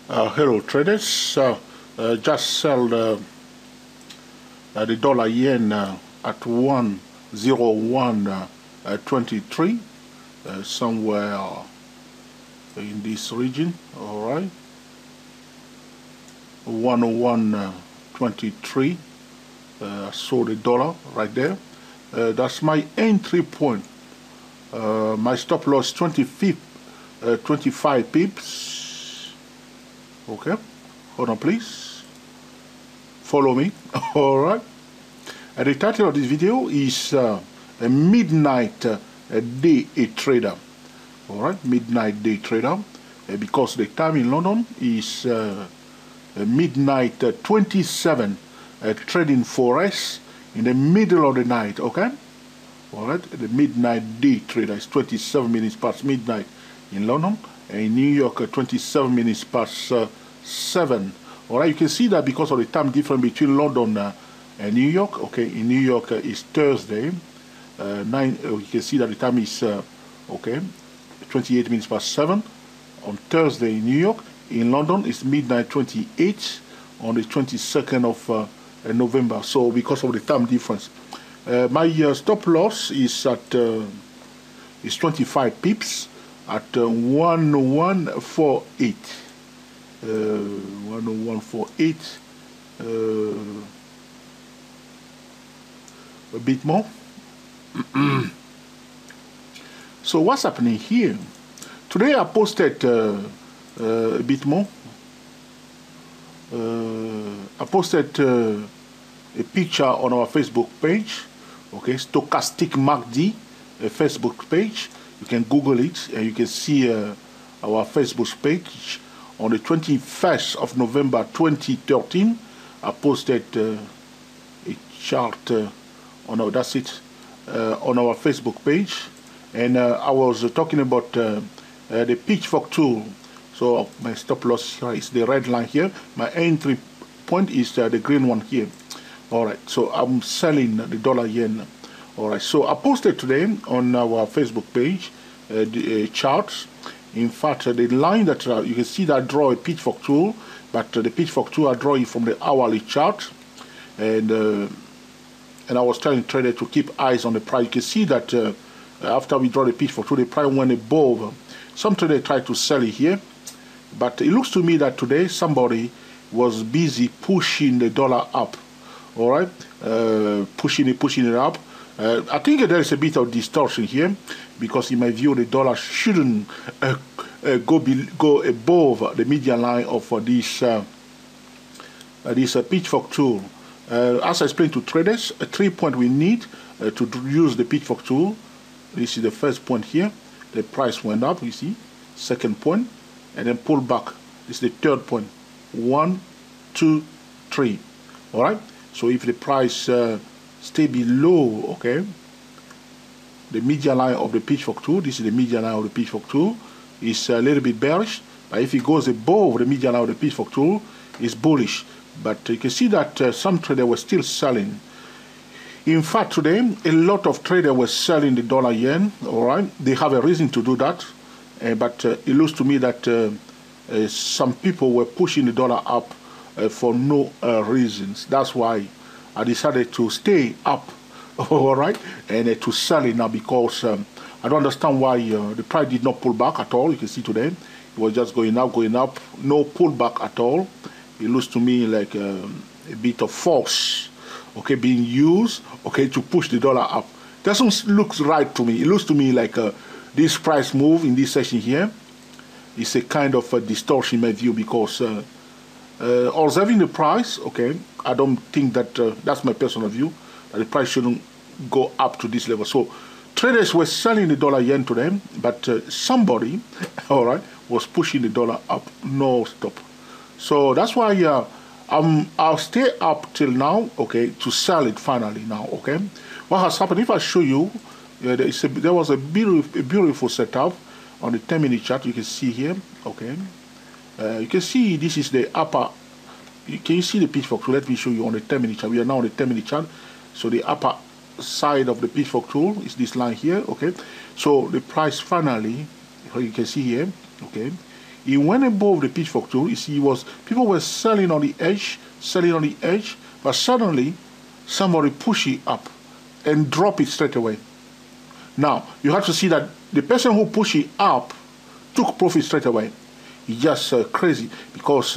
Hello traders, just sell the dollar yen at 101.23 somewhere in this region. All right, 101.23. So the dollar right there. That's my entry point. My stop loss 25 pips. Okay, hold on please, follow me. All right, and the title of this video is a midnight day trader. All right, midnight day trader, because the time in London is midnight 27, trading forex in the middle of the night. Okay, all right, the midnight day trader is 27 minutes past midnight in London, and in New York 27 minutes past 7. All right, you can see that because of the time difference between London and New York. Okay, in New York it's Thursday 9. You can see that the time is okay, 28 minutes past 7 on Thursday in New York. In London it's midnight 28 on the 22nd of November. So because of the time difference, my stop loss is at is 25 pips at 1148. 1148. A bit more. So what's happening here? Today I posted a bit more. I posted a picture on our Facebook page. Okay, Stochastic MACD, a Facebook page. You can Google it and you can see our Facebook page. On the 21st of November 2013, I posted a chart on our, that's it, on our Facebook page, and I was talking about the Pitchfork tool. So my stop loss here is the red line here. My entry point is the green one here. All right, so I'm selling the dollar yen. All right, so I posted today on our Facebook page the charts. In fact, the line that you can see that I draw a Pitchfork tool, but the Pitchfork tool I draw it from the hourly chart, and I was telling trader to keep eyes on the price. You can see that after we draw the Pitchfork tool, the price went above. Some trader tried to sell it here, but it looks to me that today somebody was busy pushing the dollar up. All right, pushing it up. I think there is a bit of distortion here, because in my view the dollar shouldn't go above the median line of this Pitchfork tool. As I explained to traders, 3 points we need to use the Pitchfork tool. This is the first point here. The price went up, you see. Second point, and then pull back. This is the third point. 1, 2, 3. All right. So if the price stay below, okay, the median line of the Pitchfork tool, this is the median line of the Pitchfork tool, is a little bit bearish. But if it goes above the median line of the Pitchfork tool, it's bullish. But you can see that some traders were still selling. In fact, today a lot of traders were selling the dollar yen. All right, they have a reason to do that, but it looks to me that some people were pushing the dollar up for no reasons. That's why I decided to stay up, all right, and to sell it now, because I don't understand why the price did not pull back at all. You can see today it was just going up, no pullback at all. It looks to me like a bit of force, okay, being used, okay, to push the dollar up. Doesn't look right to me. It looks to me like this price move in this section here is a kind of a distortion in my view, because observing the price, okay, I don't think that that's my personal view, that the price shouldn't go up to this level. So traders were selling the dollar yen today, but somebody, all right, was pushing the dollar up no stop. So that's why I'll stay up till now, okay, to sell it finally now. Okay, what has happened? If I show you, there was a beautiful setup on the 10-minute chart. You can see here, okay. You can see this is the upper. Can you see the Pitchfork tool? Let me show you on the 10-minute chart. We are now on the 10-minute chart. So the upper side of the Pitchfork tool is this line here, okay. So the price finally, you can see here, okay, He went above the Pitchfork tool. You see, people were selling on the edge, but suddenly somebody pushed it up and drop it straight away. Now, you have to see that the person who pushed it up took profit straight away. It's just crazy, because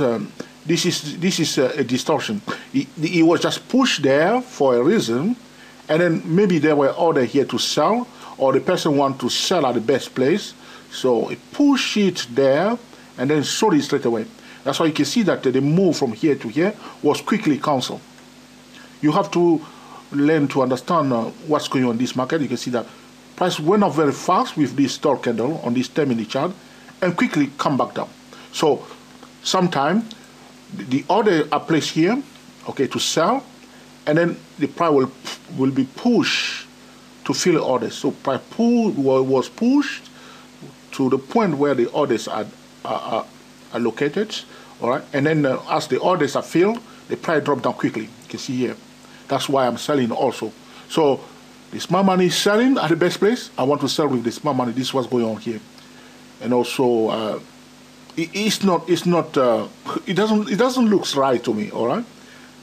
this is a distortion. He was just pushed there for a reason, and then maybe there were others here to sell, or the person wanted to sell at the best place, so he pushed it there and then sold it straight away. That's why you can see that the move from here to here was quickly cancelled. You have to learn to understand what's going on in this market. You can see that price went up very fast with this tall candle on this 10-minute chart and quickly come back down. So sometimes the order are placed here, okay, to sell, and then the price will be pushed to fill the orders. So price was pushed to the point where the orders are located, all right, and then as the orders are filled, the price drop down quickly. You can see here. That's why I'm selling also. So the smart money is selling at the best place. I want to sell with the smart money. This is what's going on here. And also, it doesn't look right to me. All right,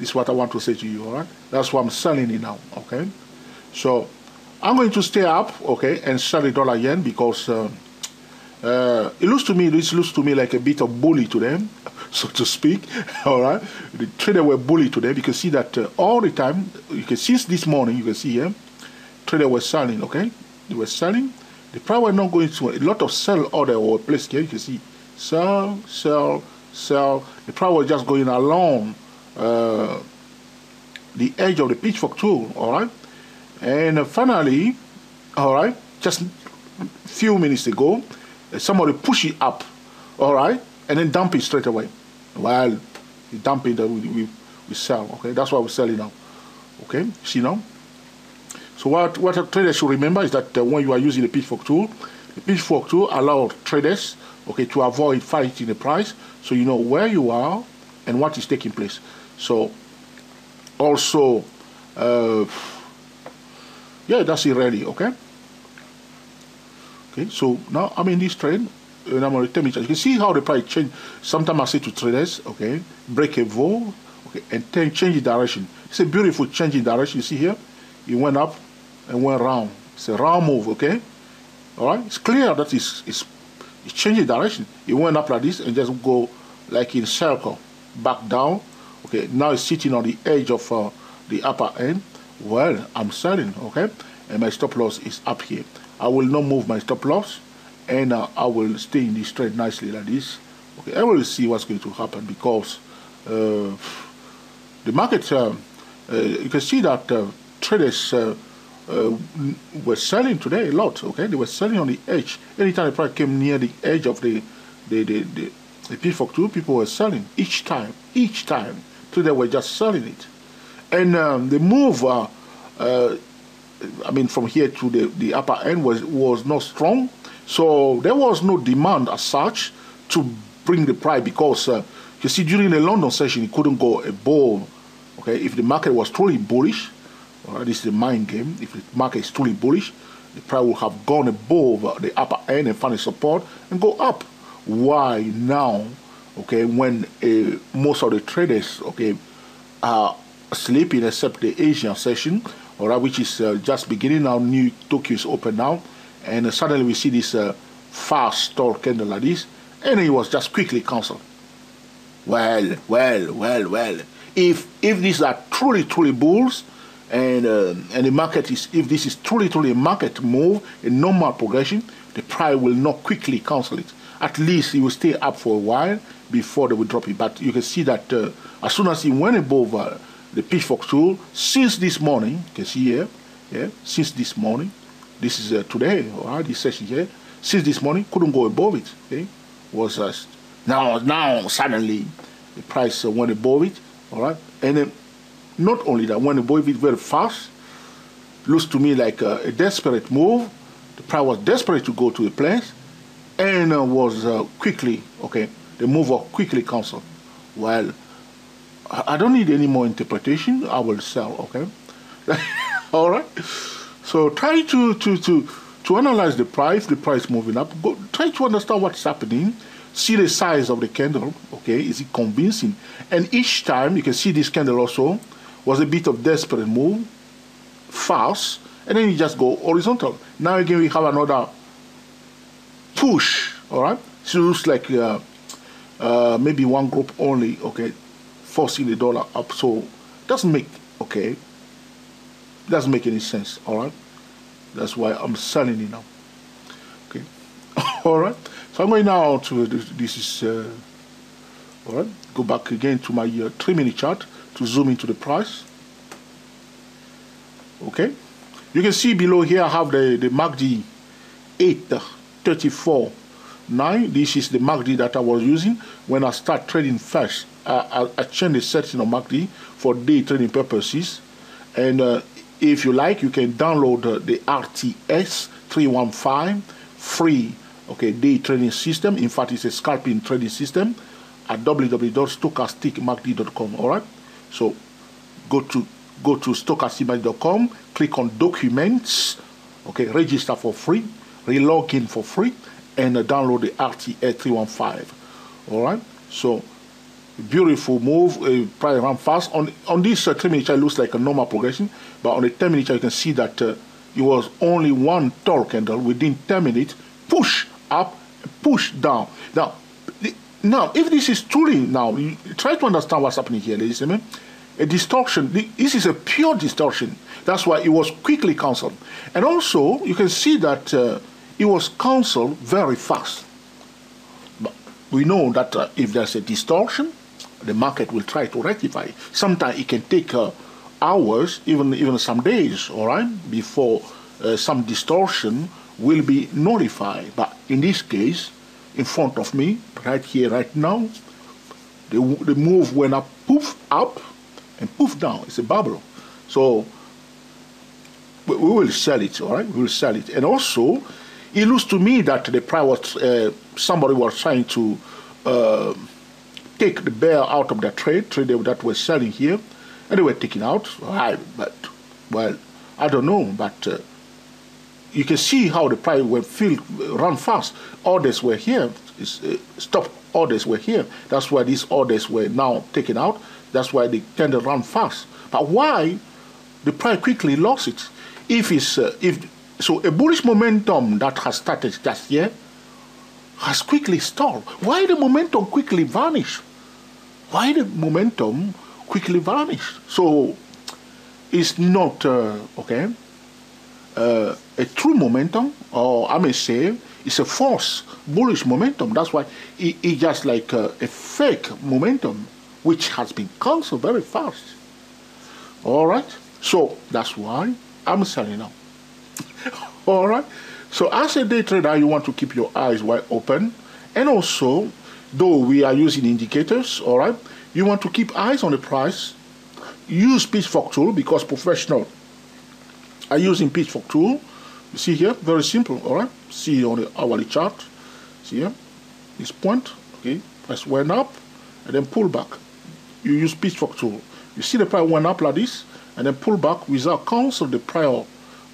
this is what I want to say to you. All right, that's why I'm selling it now. Okay, so I'm going to stay up, okay, and sell the dollar yen, because this looks to me like a bit of bully to them, so to speak. All right, the trader were bully today. You can see that all the time. You can see this morning. You can see here, trader were selling. Okay, they were selling. The price were not going to a lot of sell order or place here. You can see sell, sell, sell. The price was just going along the edge of the Pitchfork tool. All right, and finally, all right, just a few minutes ago, somebody push it up, all right, and then dump it straight away. Well, you dump it, we sell. Okay, that's why we're selling now. Okay, see now. So what a trader should remember is that when you are using the Pitchfork tool allows traders, okay, to avoid fighting the price, so you know where you are and what is taking place. So also, yeah, that's it really. Okay. Okay, so now I'm in this trade, and I'm on the 10-minute chart. You can see how the price change. Sometimes I say to traders, okay, break a vol, okay, and then change the direction. It's a beautiful change in direction. You see here, it went up and went round. It's a round move, okay. All right, it's clear that it's changing direction. It went up like this and just go like in a circle, back down. Okay, now it's sitting on the edge of the upper end. Well, I'm selling, okay, and my stop loss is up here. I will not move my stop loss, and I will stay in this trade nicely like this. Okay, I will see what's going to happen, because the market, you can see that traders were selling today a lot. Okay, they were selling on the edge. Anytime the price came near the edge of the Pitchfork tool, people were selling each time. So they were just selling it, and the move. I mean, from here to the upper end was not strong, so there was no demand as such to bring the price, because you see, during the London session it couldn't go above. Okay, if the market was truly bullish, this is the mind game. If the market is truly bullish, the price would have gone above the upper end and find a support and go up. Why now? Okay, when most of the traders, okay, are sleeping, except the Asian session, all right, which is just beginning now. New Tokyo is open now, and suddenly we see this fast tall candle like this, and it was just quickly cancelled. Well. If these are truly bulls, and the market is, if this is truly a market move, a normal progression, the price will not quickly cancel it. At least it will stay up for a while before they will drop it. But you can see that as soon as it went above the Pitchfork tool, since this morning, you can see here, yeah, since this morning, this is today, all right, this session here, since this morning, couldn't go above it, okay, was now suddenly the price went above it, all right, and then not only that, went above it very fast. Looks to me like a desperate move. The price was desperate to go to a place, and was quickly, okay, the move was quickly cancelled. Well, I don't need any more interpretation. I will sell, okay. All right. So try to analyze the price moving up. Try to understand what's happening. See the size of the candle, okay? Is it convincing? And each time, you can see this candle also was a bit of desperate move, fast, and then you just go horizontal. Now again, we have another push, all right? So it looks like maybe one group only, okay, forcing the dollar up. So doesn't make, okay, doesn't make any sense, all right? That's why I'm selling it now, okay? All right, so I'm going now to, this is, all right, go back again to my 3-minute chart to zoom into the price, okay? You can see below here I have the MACD 834.9. This is the MACD that I was using when I start trading first. I changed the setting of MACD for day trading purposes. And if you like, you can download the RTS 315 free, okay, day trading system. In fact, it's a scalping trading system at www.stochasticmacd.com. All right, so go to stochasticmacd.com, click on documents, okay, register for free, relog in for free, and download the RTS 315. All right, so beautiful move, price ran fast. On this 3-minute chart, it looks like a normal progression, but on the 10-minute chart, you can see that it was only one tall candle within 10 minutes, push up, push down. Now, if this is truly, now, you try to understand what's happening here, ladies and gentlemen. A distortion, this is a pure distortion. That's why it was quickly cancelled. And also, you can see that it was cancelled very fast. But we know that if there's a distortion, the market will try to rectify. Sometimes it can take hours, even some days, all right, before some distortion will be notified. But in this case, in front of me, right here, right now, the move went up, poof, up, and poof down. It's a bubble. So we will sell it, all right? We will sell it. And also, it looks to me that the price was, somebody was trying to take the bear out of that trade that was selling here, and they were taking out. Right, but, well, I don't know, but you can see how the price run fast. Orders were here, stop orders were here. That's why these orders were now taken out. That's why they tend to run fast. But why the price quickly lost it? So a bullish momentum that has started just here has quickly stalled. Why the momentum quickly vanished? Why the momentum quickly vanished? So it's not okay a true momentum, or I may say it's a false bullish momentum. That's why it's just like a fake momentum, which has been cancelled very fast. All right, so that's why I'm selling now. All right, so as a day trader, you want to keep your eyes wide open, and also, though we are using indicators, all right, you want to keep eyes on the price. Use Pitchfork tool, because professionals are using Pitchfork tool. You see here, very simple. All right, see on the hourly chart. See here, this point. Okay, price went up and then pull back. You use Pitchfork tool. You see the price went up like this and then pull back without cancel the prior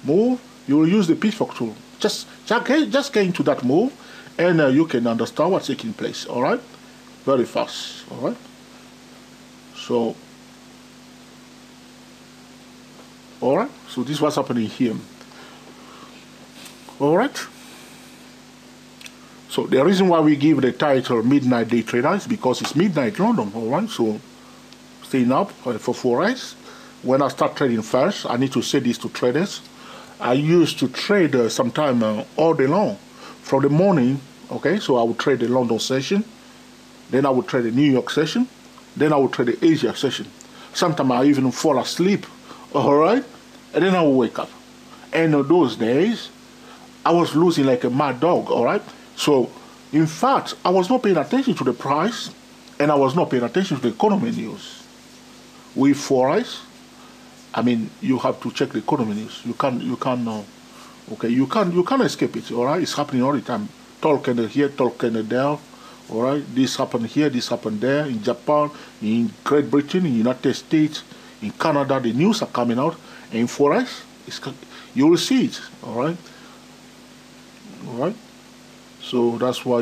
move. You will use the Pitchfork tool. Just get into that move, and you can understand what's taking place. All right, very fast. All right, so all right, so this is what's happening here. All right, so the reason why we give the title Midnight Day Trader is because it's midnight London. All right, so staying up for 4 hours. When I start trading first, I need to say this to traders. I used to trade sometime all day long, from the morning. Okay, so I would trade the London session, then I would trade the New York session, then I would trade the Asia session. Sometimes I even fall asleep. All right, and then I will wake up. And those days, I was losing like a mad dog. All right, so in fact, I was not paying attention to the price, and I was not paying attention to the economy news. With 4 eyes, I mean, you have to check the economy news. You can't escape it. All right, it's happening all the time. Tall candle here, tall candle there. All right, this happened here, this happened there. In Japan, in Great Britain, in United States, in Canada, the news are coming out. And in 4 eyes, you will see it. All right, all right. So that's why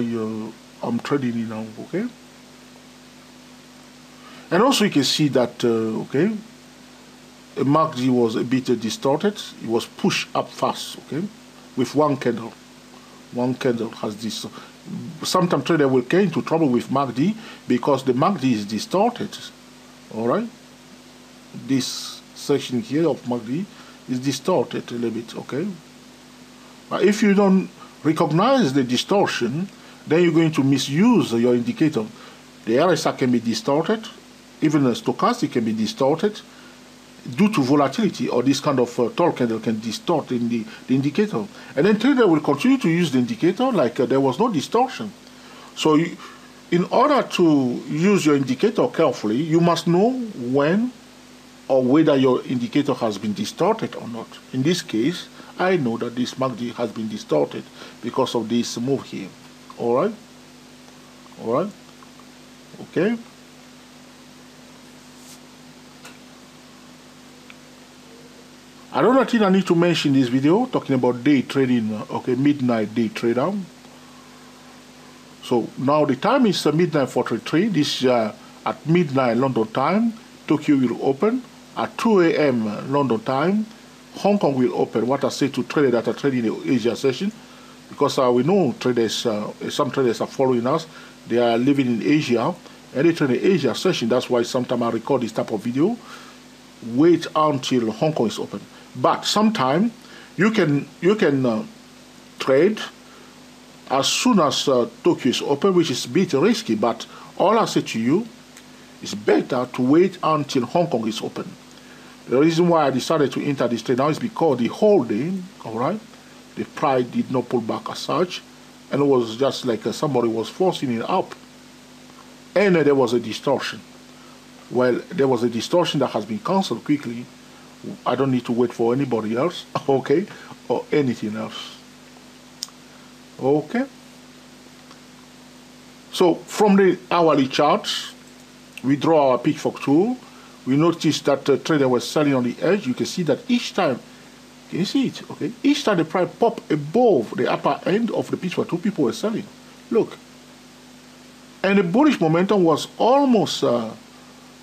I'm trading it now, okay? And also you can see that, okay, MACD was a bit distorted. It was pushed up fast, okay, with one candle. One candle has this. Sometimes trader will get into trouble with MACD because the MACD is distorted. All right, this section here of MACD is distorted a little bit, okay. But if you don't recognize the distortion, then you're going to misuse your indicator. The RSI can be distorted, even the stochastic can be distorted due to volatility, or this kind of tall candle can distort in the indicator. And then trader will continue to use the indicator like there was no distortion. So in order to use your indicator carefully, you must know when or whether your indicator has been distorted or not. In this case, I know that this MACD has been distorted because of this move here. Alright? Alright? Okay? I don't think I need to mention this video talking about day trading, okay, midnight day trader. So now the time is midnight 43. This at midnight London time. Tokyo will open at 2 a.m. London time. Hong Kong will open. What I say to traders that are trading the Asia session, because we know traders, some traders are following us. They are living in Asia and they trade the Asia session. That's why sometimes I record this type of video. Wait until Hong Kong is open. But sometimes you can trade as soon as Tokyo is open, which is a bit risky. But all I say to you, it's better to wait until Hong Kong is open. The reason why I decided to enter this trade now is because the whole day, all right, the price did not pull back as such, and it was just like somebody was forcing it up, and there was a distortion. Well, there was a distortion that has been cancelled quickly. I don't need to wait for anybody else, okay, or anything else. Okay. So from the hourly charts, we draw our Pitchfork tool. We notice that the trader was selling on the edge. You can see that each time, can you see it? Okay. Each time the price popped above the upper end of the Pitchfork tool, people were selling. Look. And the bullish momentum was almost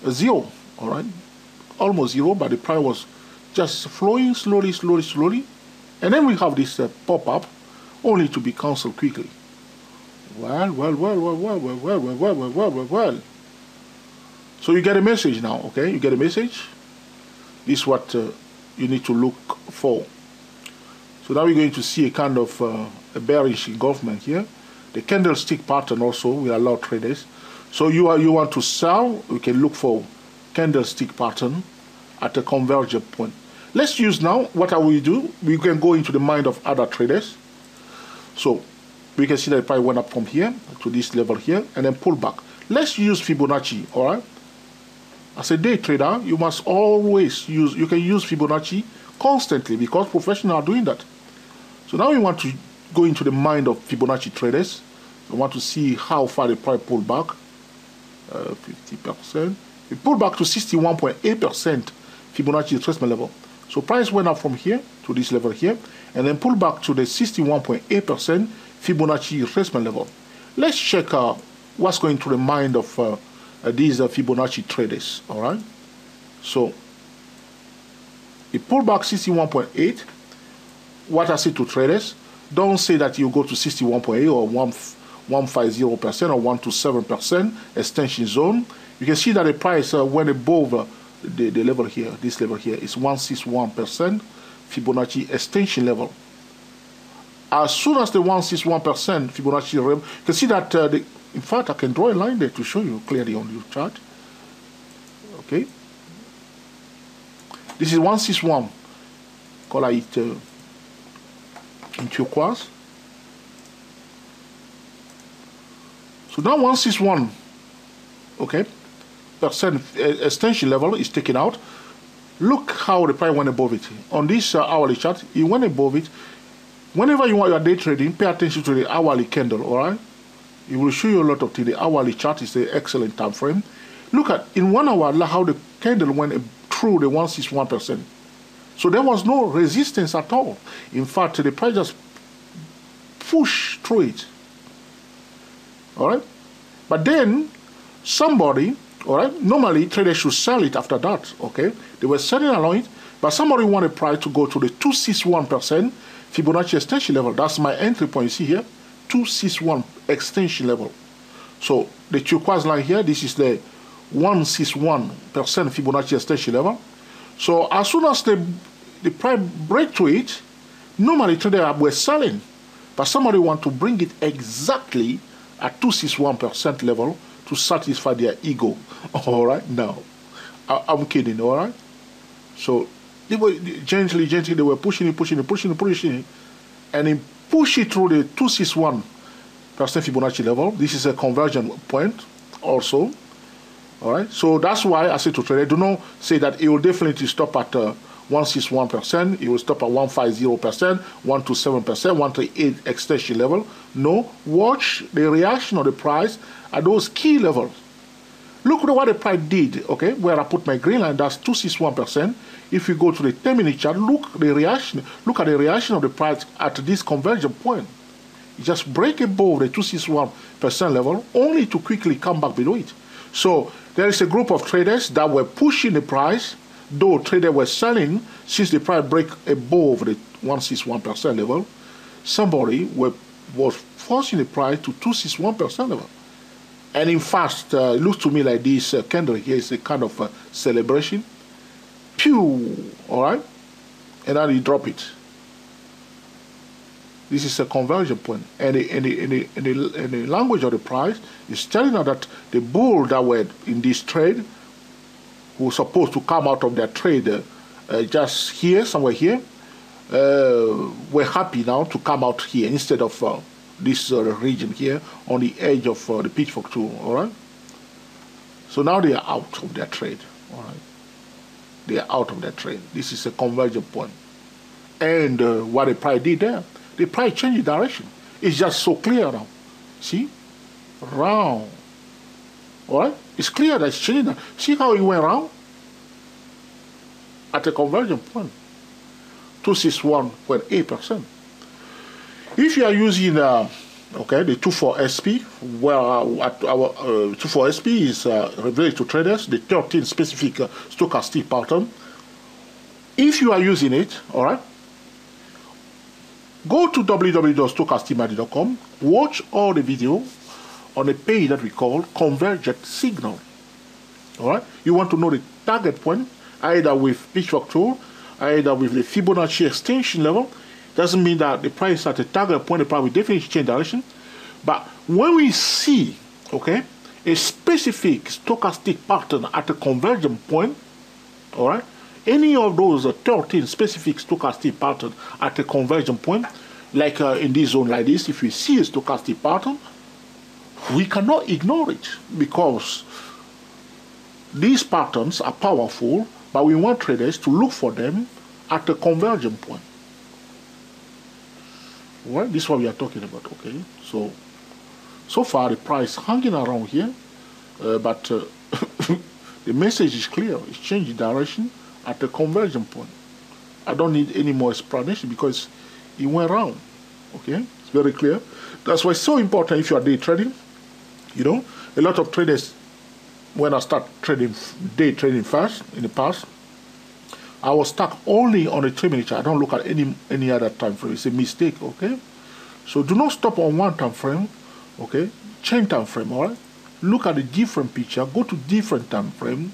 zero, all right? Almost zero, but the price was just flowing slowly, slowly, slowly. And then we have this pop-up, only to be cancelled quickly. Well. So you get a message now, okay? You get a message. This is what you need to look for. So now we're going to see a kind of a bearish engulfment here. The candlestick pattern also will allow traders. So you want to sell, we can look for candlestick pattern at a convergent point. Let's use now, what I will do, we can go into the mind of other traders. So we can see that the price went up from here to this level here and then pull back. Let's use Fibonacci, all right? As a day trader, you must always use, you can use Fibonacci constantly because professionals are doing that. So now we want to go into the mind of Fibonacci traders. We want to see how far the price pulled back. 50%. We pulled back to 61.8% Fibonacci retracement level. So price went up from here to this level here and then pulled back to the 61.8% Fibonacci retracement level. Let's check what's going through the mind of these Fibonacci traders, all right? So it pulled back 61.8. What I say to traders, don't say that you go to 61.8 or 150% or 127% extension zone. You can see that the price went above the level here. This level here is 161% Fibonacci extension level. As soon as the 161% Fibonacci, you can see that in fact I can draw a line there to show you clearly on your chart. Okay, this is 161. Call it in turquoise. So now 161, okay, percent extension level is taken out. Look how the price went above it. On this hourly chart, it went above it. Whenever you want your day trading, pay attention to the hourly candle, all right? It will show you a lot of things. The hourly chart is an excellent time frame. Look at, in 1 hour, how the candle went through the 161%. So there was no resistance at all. In fact, the price just pushed through it. All right. But then somebody, all right, normally traders should sell it after that. Okay. They were selling along it, but somebody wanted price to go to the 261% Fibonacci extension level. That's my entry point. You see here, 261 extension level. So the turquoise line here, this is the 161% Fibonacci extension level. So as soon as the price break to it, normally traders were selling, but somebody want to bring it exactly at 261% level to satisfy their ego. All right, now I'm kidding. All right, so they were gently they were pushing it, and then push it through the 261% Fibonacci level. This is a conversion point also. All right, so that's why I say to traders, do not say that it will definitely stop at 161%, it will stop at 150%, 127%, 138 extension level. No, watch the reaction of the price at those key levels. Look at what the price did, okay, where I put my green line, that's 261%. If you go to the 10-minute chart, look at the reaction of the price at this conversion point. It just break above the 261% level, only to quickly come back below it. So there is a group of traders that were pushing the price, though traders were selling. Since the price break above the 161% level, somebody was forcing the price to 261% level. And in fact, it looks to me like this candle here is a kind of celebration. Pew, all right, and then you drop it. This is a conversion point, and the language of the price is telling us that the bull that were in this trade, who was supposed to come out of their trade just here, somewhere here, were happy now to come out here instead of this region here on the edge of the Pitchfork tool. All right. So now they are out of their trade. All right. They are out of their trade. This is a conversion point, and what the price did there. The price changed direction. It's just so clear now. See? Round. Alright? It's clear that it's changing. See how it went round? At a conversion point. 261.8%. If you are using okay, the 24SP, where our 24SP is related to traders, the 13 specific stochastic pattern. If you are using it, alright, go to www.stochasticmagic.com, watch all the video on a page that we call Convergent Signal. Alright? You want to know the target point, either with Pitchfork tool, either with the Fibonacci extension level. Doesn't mean that the price at the target point, the price will definitely change direction. But when we see, okay, a specific stochastic pattern at a convergent point, alright, any of those 13 specific stochastic patterns at a conversion point, like in this zone like this, if we see a stochastic pattern, we cannot ignore it because these patterns are powerful, but we want traders to look for them at a conversion point. Well, this is what we are talking about, okay? So far the price hanging around here, but the message is clear. It's changing direction at the conversion point. I don't need any more explanation because it went round. Okay, it's very clear. That's why it's so important if you are day trading. You know, a lot of traders, when I start trading, day trading first in the past, I was stuck only on a 3-minute chart. I don't look at any other time frame. It's a mistake. Okay, so do not stop on one time frame. Okay, change time frame. All right, look at the different picture. Go to different time frame.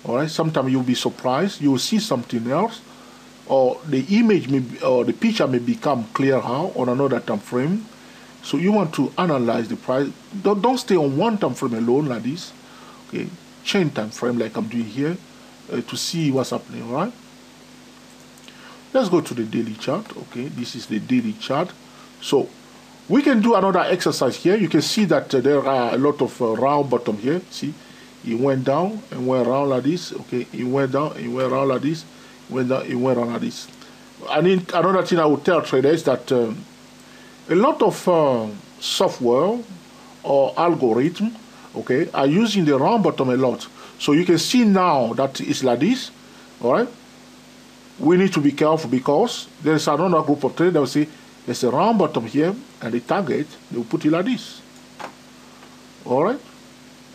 All right, sometimes you'll be surprised. You will see something else, or the image may be, or the picture may become clearer on another time frame. So you want to analyze the price. Don't stay on one time frame alone like this. Okay, change time frame like I'm doing here to see what's happening. All right. Let's go to the daily chart. Okay, this is the daily chart. So we can do another exercise here. You can see that there are a lot of round bottom here. See. It went down and went around like this. Okay, it went down and went around like this. Went down, it went around like this. I need another thing I would tell traders that a lot of software or algorithm, okay, are using the round bottom a lot. So you can see now that it's like this. All right. We need to be careful because there is another group of traders that will say there's a round bottom here and the target they will put it like this. All right.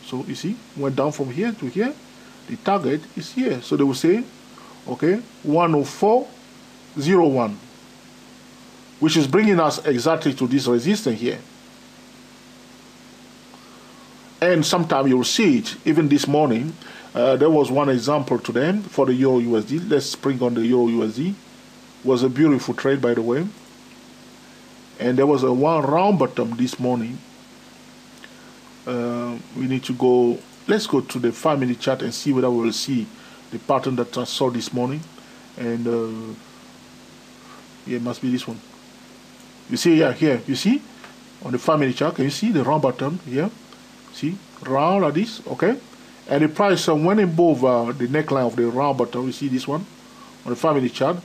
So you see, went down from here to here. The target is here. So they will say, okay, 104.01, which is bringing us exactly to this resistance here. And sometime you'll see it. Even this morning, there was one example to them for the Euro USD. Let's bring on the Euro USD. Was a beautiful trade, by the way. And there was a one round bottom this morning. We need to go, let's go to the 5-minute chart and see whether we will see the pattern that I saw this morning. And yeah, it must be this one. You see, yeah, here, you see on the 5-minute chart, can you see the round bottom here? See, round like this, okay? And the price went above the neckline of the round bottom. You see this one on the 5-minute chart.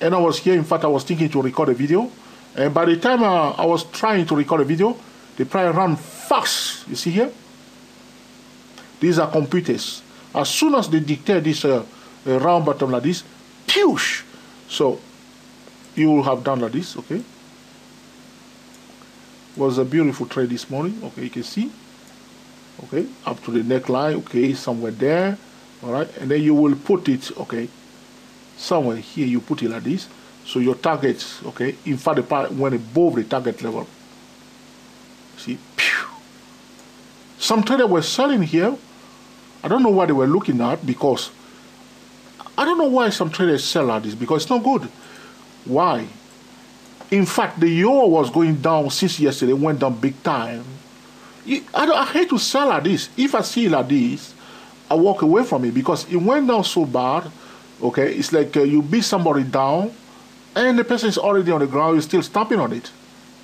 And I was here, in fact, I was thinking to record a video. And by the time I was trying to record a video, the price ran fast. You see here? These are computers. As soon as they dictate this round bottom like this, push. So you will have done like this, okay? Was a beautiful trade this morning. Okay, you can see. Okay, up to the neckline. Okay, somewhere there. All right, and then you will put it. Okay, somewhere here you put it like this. So your targets. Okay, in fact, the price went above the target level. See, pew. Some traders were selling here. I don't know what they were looking at, because I don't know why some traders sell like this, because it's not good. Why? In fact, the euro was going down since yesterday, went down big time. I hate to sell like this. If I see it like this, I walk away from it, because it went down so bad. Okay, it's like you beat somebody down, and the person is already on the ground, you're still stamping on it.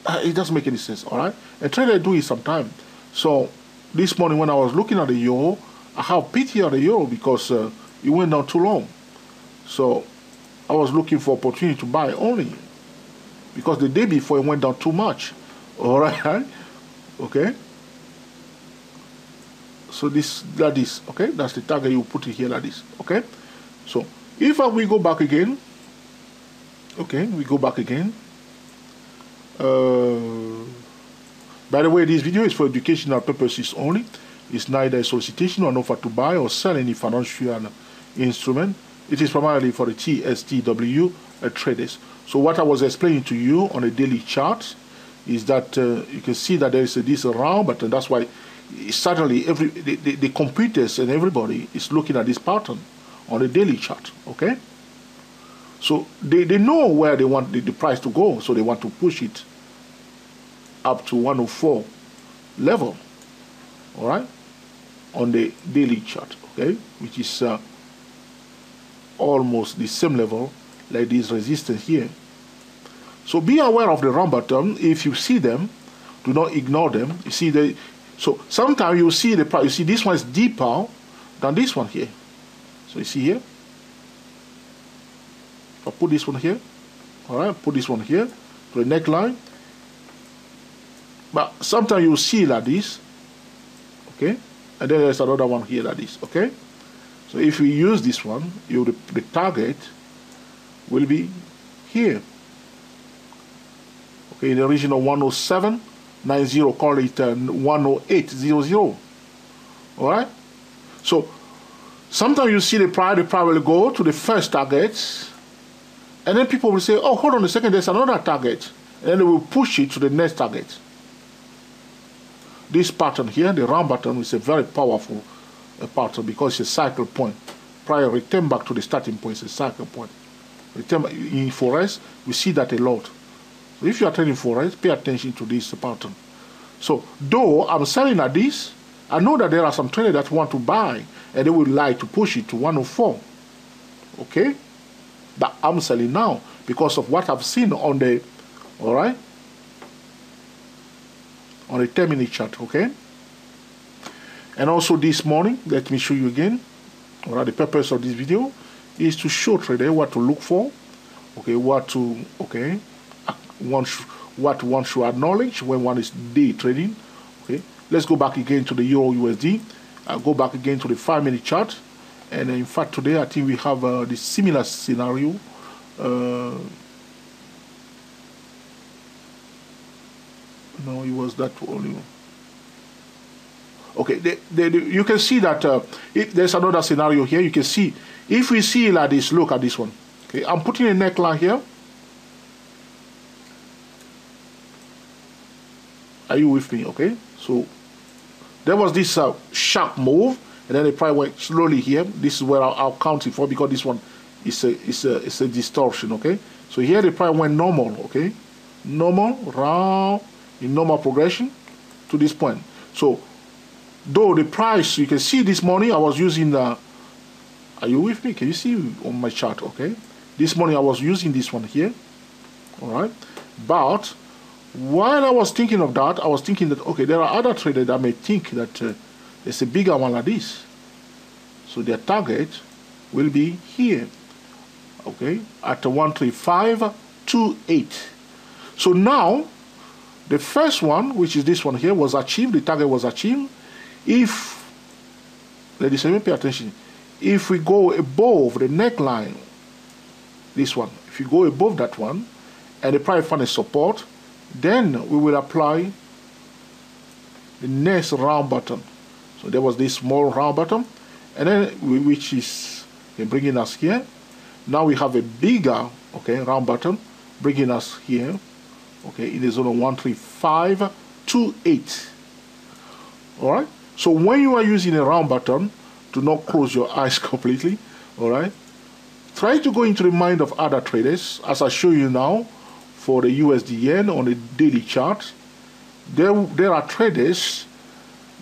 It doesn't make any sense, all right? And traders do it sometimes. So this morning when I was looking at the euro, I have pity on the euro, because it went down too long. So I was looking for opportunity to buy only, because the day before it went down too much. All right, okay. So this, that is, okay, that's the target, you put it here like this, okay. So if we go back again, okay, we go back again. By the way, this video is for educational purposes only. It's neither a solicitation or an offer to buy or sell any financial instrument. It is primarily for the TSTW traders. So what I was explaining to you on a daily chart is that you can see that there is this round, but that's why suddenly the computers and everybody is looking at this pattern on a daily chart, okay? So they know where they want the price to go, so they want to push it up to 104 level, all right, on the daily chart, okay, which is almost the same level like this resistance here. So be aware of the round bottom. If you see them, do not ignore them. You see the, so sometimes you see the price. You see this one is deeper than this one here. So you see here. If I put this one here, all right, put this one here to the neckline. But sometimes you see like this, okay, and then there's another one here like this, okay. So if we use this one, the target will be here, okay, in the region of 107.90, call it 108.00. All right. So sometimes you see the price will go to the first target, and then people will say, "Oh, hold on a second, there's another target," and then they will push it to the next target. This pattern here, the round pattern, is a very powerful pattern, because it's a cycle point. Prior return back to the starting point, it's a cycle point. Return in Forex, we see that a lot. So if you are trading Forex, pay attention to this pattern. So though I'm selling at this, I know that there are some traders that want to buy, and they would like to push it to 104. Okay? But I'm selling now because of what I've seen on the, all right, on the 10-minute chart, okay? And also this morning, let me show you again. All right, the purpose of this video is to show trader what to look for, okay, what one should acknowledge when one is day trading, okay. Let's go back again to the Euro USD. Go back again to the 5-minute chart, and in fact today I think we have the similar scenario. No, it was that only one. Okay, you can see that there's another scenario here. You can see, if we see like this, look at this one. Okay, I'm putting a neckline here. Are you with me? Okay, so there was this sharp move, and then the price went slowly here. This is where I'll count it for, because this one is a distortion. Okay, so here the price went normal. Okay, normal round in normal progression to this point. So though the price, you can see this morning I was using the, are you with me? Can you see on my chart? Okay, this morning I was using this one here. All right, but while I was thinking of that, I was thinking that, okay, there are other traders that may think that there's a bigger one like this, so their target will be here, okay, at 135.28. so now the first one, which is this one here, was achieved. The target was achieved. If, ladies and gentlemen, pay attention, if we go above the neckline, this one, if you go above that one and the price find a support, then we will apply the next round bottom. So there was this small round bottom, and then which is bringing us here. Now we have a bigger, okay, round bottom bringing us here, okay, in the zone of 135.28. All right. So when you are using a round bottom, do not close your eyes completely. All right. Try to go into the mind of other traders, as I show you now. For the USD yen on the daily chart, there are traders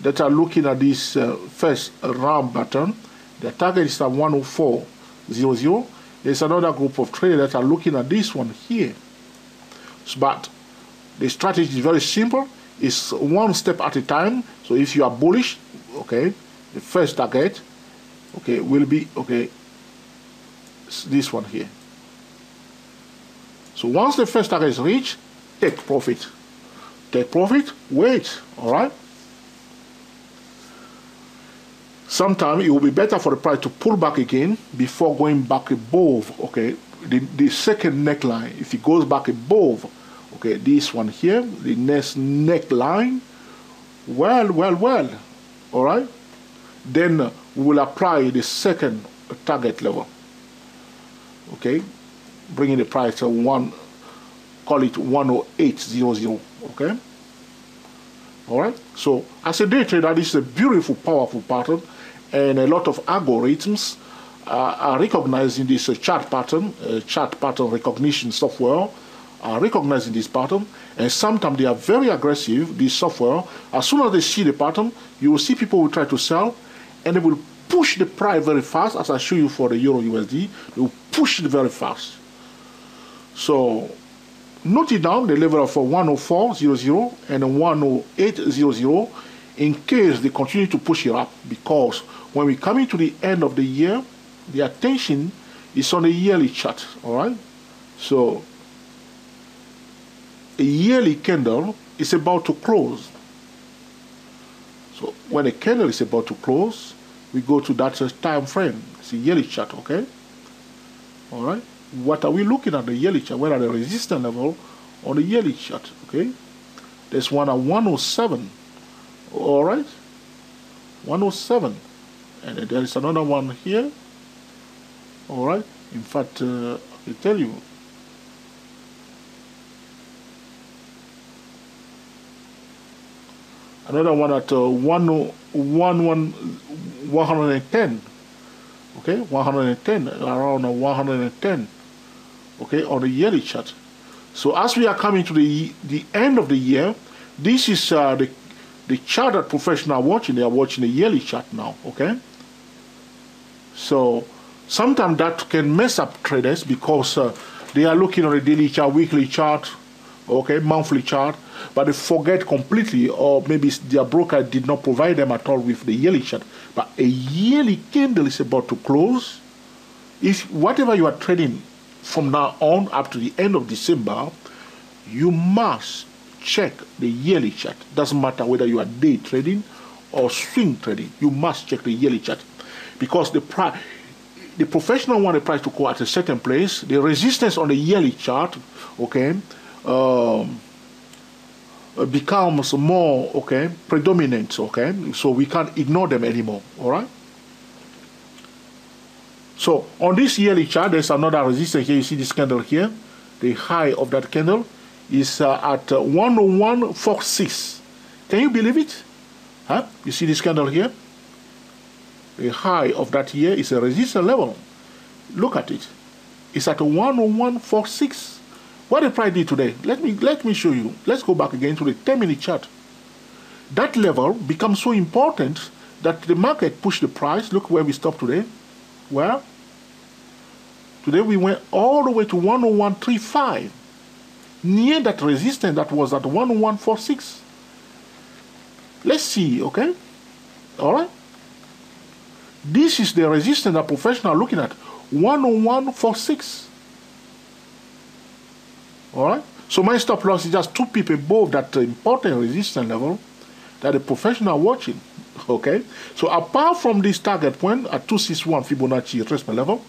that are looking at this first round bottom. The target is at 104.00. There's another group of traders that are looking at this one here. But the strategy is very simple. It's one step at a time. So if you are bullish, okay, the first target, okay, will be, okay, this one here. So once the first target is reached, take profit. Take profit, wait, all right? Sometime it will be better for the price to pull back again before going back above, okay, the second neckline. If it goes back above, okay, this one here, the next neckline, well, all right? Then we will apply the second target level, okay? Bringing the price to call it 108.00, okay? All right. So as a day trader, this is a beautiful, powerful pattern, and a lot of algorithms are recognizing this chart pattern recognition software are recognizing this pattern, and sometimes they are very aggressive. This software, as soon as they see the pattern, you will see people will try to sell, and they will push the price very fast. As I show you for the Euro USD, they will push it very fast. So note it down, the level of 104.00 and 108.00 in case they continue to push it up, because when we come into the end of the year, the attention is on the yearly chart, all right? So a yearly candle is about to close. So when a candle is about to close, we go to that time frame. It's a yearly chart, okay? All right? What are we looking at the yearly chart? Where are the resistance level on the yearly chart? Okay, there's one at 107. All right, 107, and there is another one here. All right. In fact, I tell you, another one at 110. Okay, 110, around 110. Okay, on the yearly chart. So as we are coming to the end of the year, this is the chart that professionals are watching. They are watching the yearly chart now. Okay. So sometimes that can mess up traders, because they are looking at the daily chart, weekly chart, okay, monthly chart, but they forget completely, or maybe their broker did not provide them at all with the yearly chart. But a yearly candle is about to close. If whatever you are trading from now on up to the end of December, you must check the yearly chart. Doesn't matter whether you are day trading or swing trading, you must check the yearly chart, because the professional want the price to go at a certain place. The resistance on the yearly chart, okay, becomes more, okay, predominant, okay, so we can't ignore them anymore. All right. So on this yearly chart, there's another resistance here. You see this candle here. The high of that candle is at 101.46. Can you believe it? Huh? You see this candle here? The high of that here is a resistance level. Look at it. It's at 101.46. What the price did today? Let me show you. Let's go back again to the 10-minute chart. That level becomes so important that the market pushed the price. Look where we stopped today. Well, today we went all the way to 101.35, near that resistance that was at 101.46. Let's see, okay? All right? This is the resistance that professionals are looking at, 101.46. All right? So my stop loss is just 2 pips above that important resistance level that the professional are watching. Okay, so apart from this target point at 261 Fibonacci retracement level,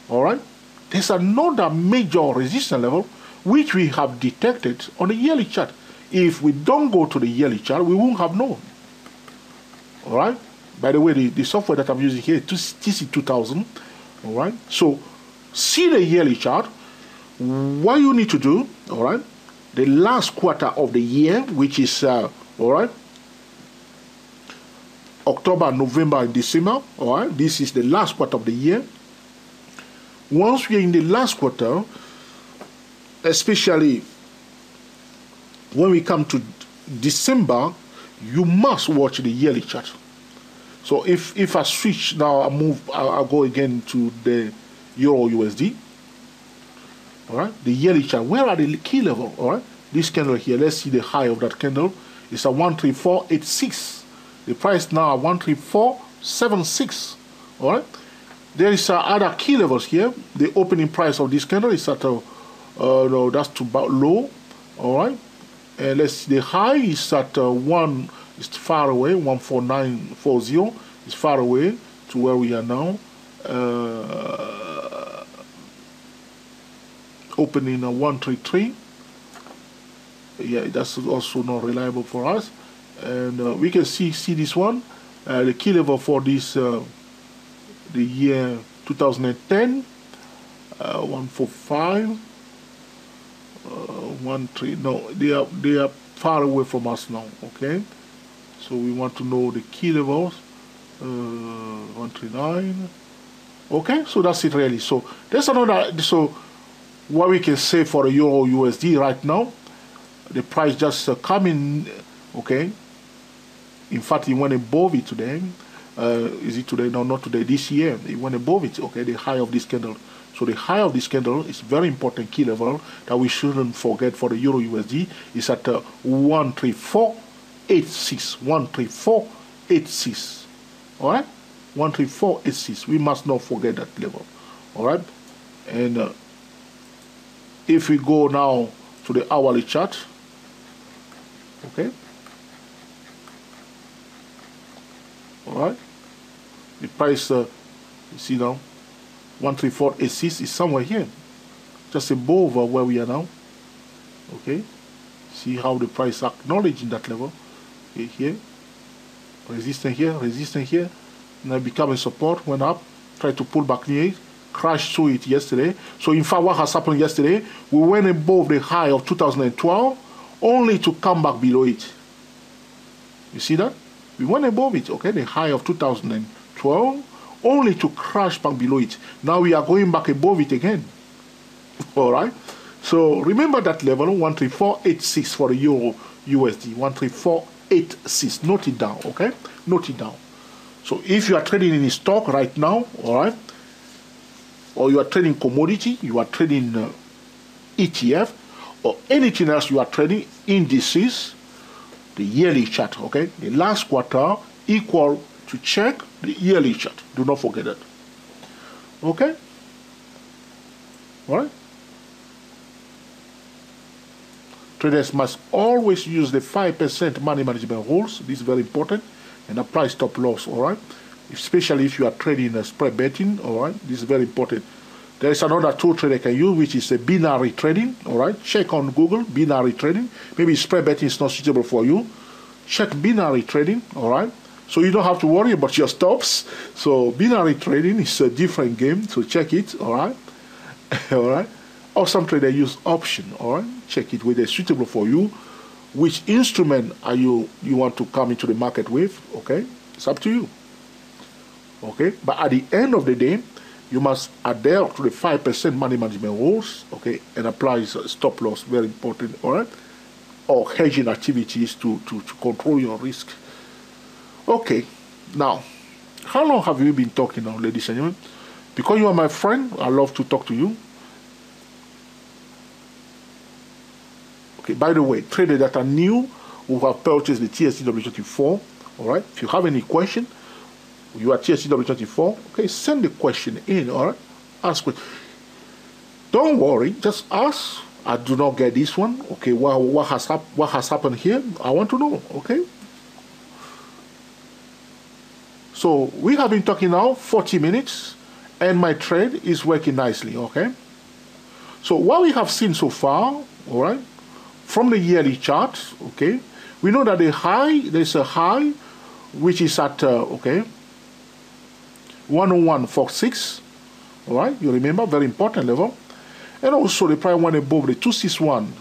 all right, there's another major resistance level which we have detected on the yearly chart. If we don't go to the yearly chart, we won't have known. All right. By the way, the software that I'm using here is TC2000. All right. So see the yearly chart. What you need to do, all right, the last quarter of the year, which is all right, October, November, and December. All right, this is the last quarter of the year. Once we are in the last quarter, especially when we come to December, you must watch the yearly chart. So if I switch now, I'll go again to the Euro USD. All right, the yearly chart. Where are the key level? All right, this candle here. Let's see the high of that candle. It's at 134.86. The price now at 134.76. All right. There is other key levels here. The opening price of this candle is at no, that's too low. All right. And let's see, the high is at it's far away, 149.40. It's far away to where we are now. Opening 133. Yeah, that's also not reliable for us. And we can see this one, the key level for this the year 2010, 145, 13. No, they are far away from us now. Okay, so we want to know the key levels. 139. Okay, so that's it really. So there's another. So what we can say for the Euro USD right now, the price just coming. Okay. In fact, it went above it today. Is it today? No, not today. This year, it went above it. Okay, the high of this candle. So the high of this candle is very important key level that we shouldn't forget for the Euro USD. Is at 134.86. 134.86. All right, 134.86. We must not forget that level. All right, and if we go now to the hourly chart, okay. All right, the price, you see now, 134.86 is somewhere here, just above where we are now. Okay, see how the price acknowledging that level. Okay, here, resistance here, now become a support, went up, tried to pull back near it, crashed through it yesterday. So in fact, what has happened yesterday, we went above the high of 2012, only to come back below it. You see that? We went above it, okay, the high of 2012, only to crash back below it. Now we are going back above it again. All right. So remember that level, 134.86 for the Euro USD, 134.86. Note it down, okay? Note it down. So if you are trading in a stock right now, all right, or you are trading commodity, you are trading ETF, or anything else you are trading, indices, the yearly chart, okay? The last quarter equal to check the yearly chart. Do not forget that. Okay? All right? Traders must always use the 5% money management rules. This is very important. And apply stop loss, all right? Especially if you are trading spread betting, all right? This is very important. There is another tool trade I can use, which is a binary trading. All right, check on Google binary trading. Maybe spread betting is not suitable for you. Check binary trading. All right, so you don't have to worry about your stops. So binary trading is a different game. So check it. All right, all right. Or some traders use option. All right, check it whether it's suitable for you. Which instrument are you want to come into the market with? Okay, it's up to you. Okay, but at the end of the day, you must adhere to the 5% money management rules, okay, and apply stop loss, very important, all right, or hedging activities to control your risk. Okay, now, how long have we been talking now, ladies and gentlemen? Because you are my friend, I love to talk to you. Okay, by the way, traders that are new who have purchased the TSCW24, all right, if you have any question, you are TSCW24, okay, send the question in, all right, ask it. Don't worry, just ask. I do not get this one, okay, what has happened here? I want to know, okay? So we have been talking now 40 minutes, and my trade is working nicely, okay? So what we have seen so far, all right, from the yearly chart, okay, we know that the high, there's a high which is at, okay, 101.46, all right, you remember, very important level. And also the price went above the 261,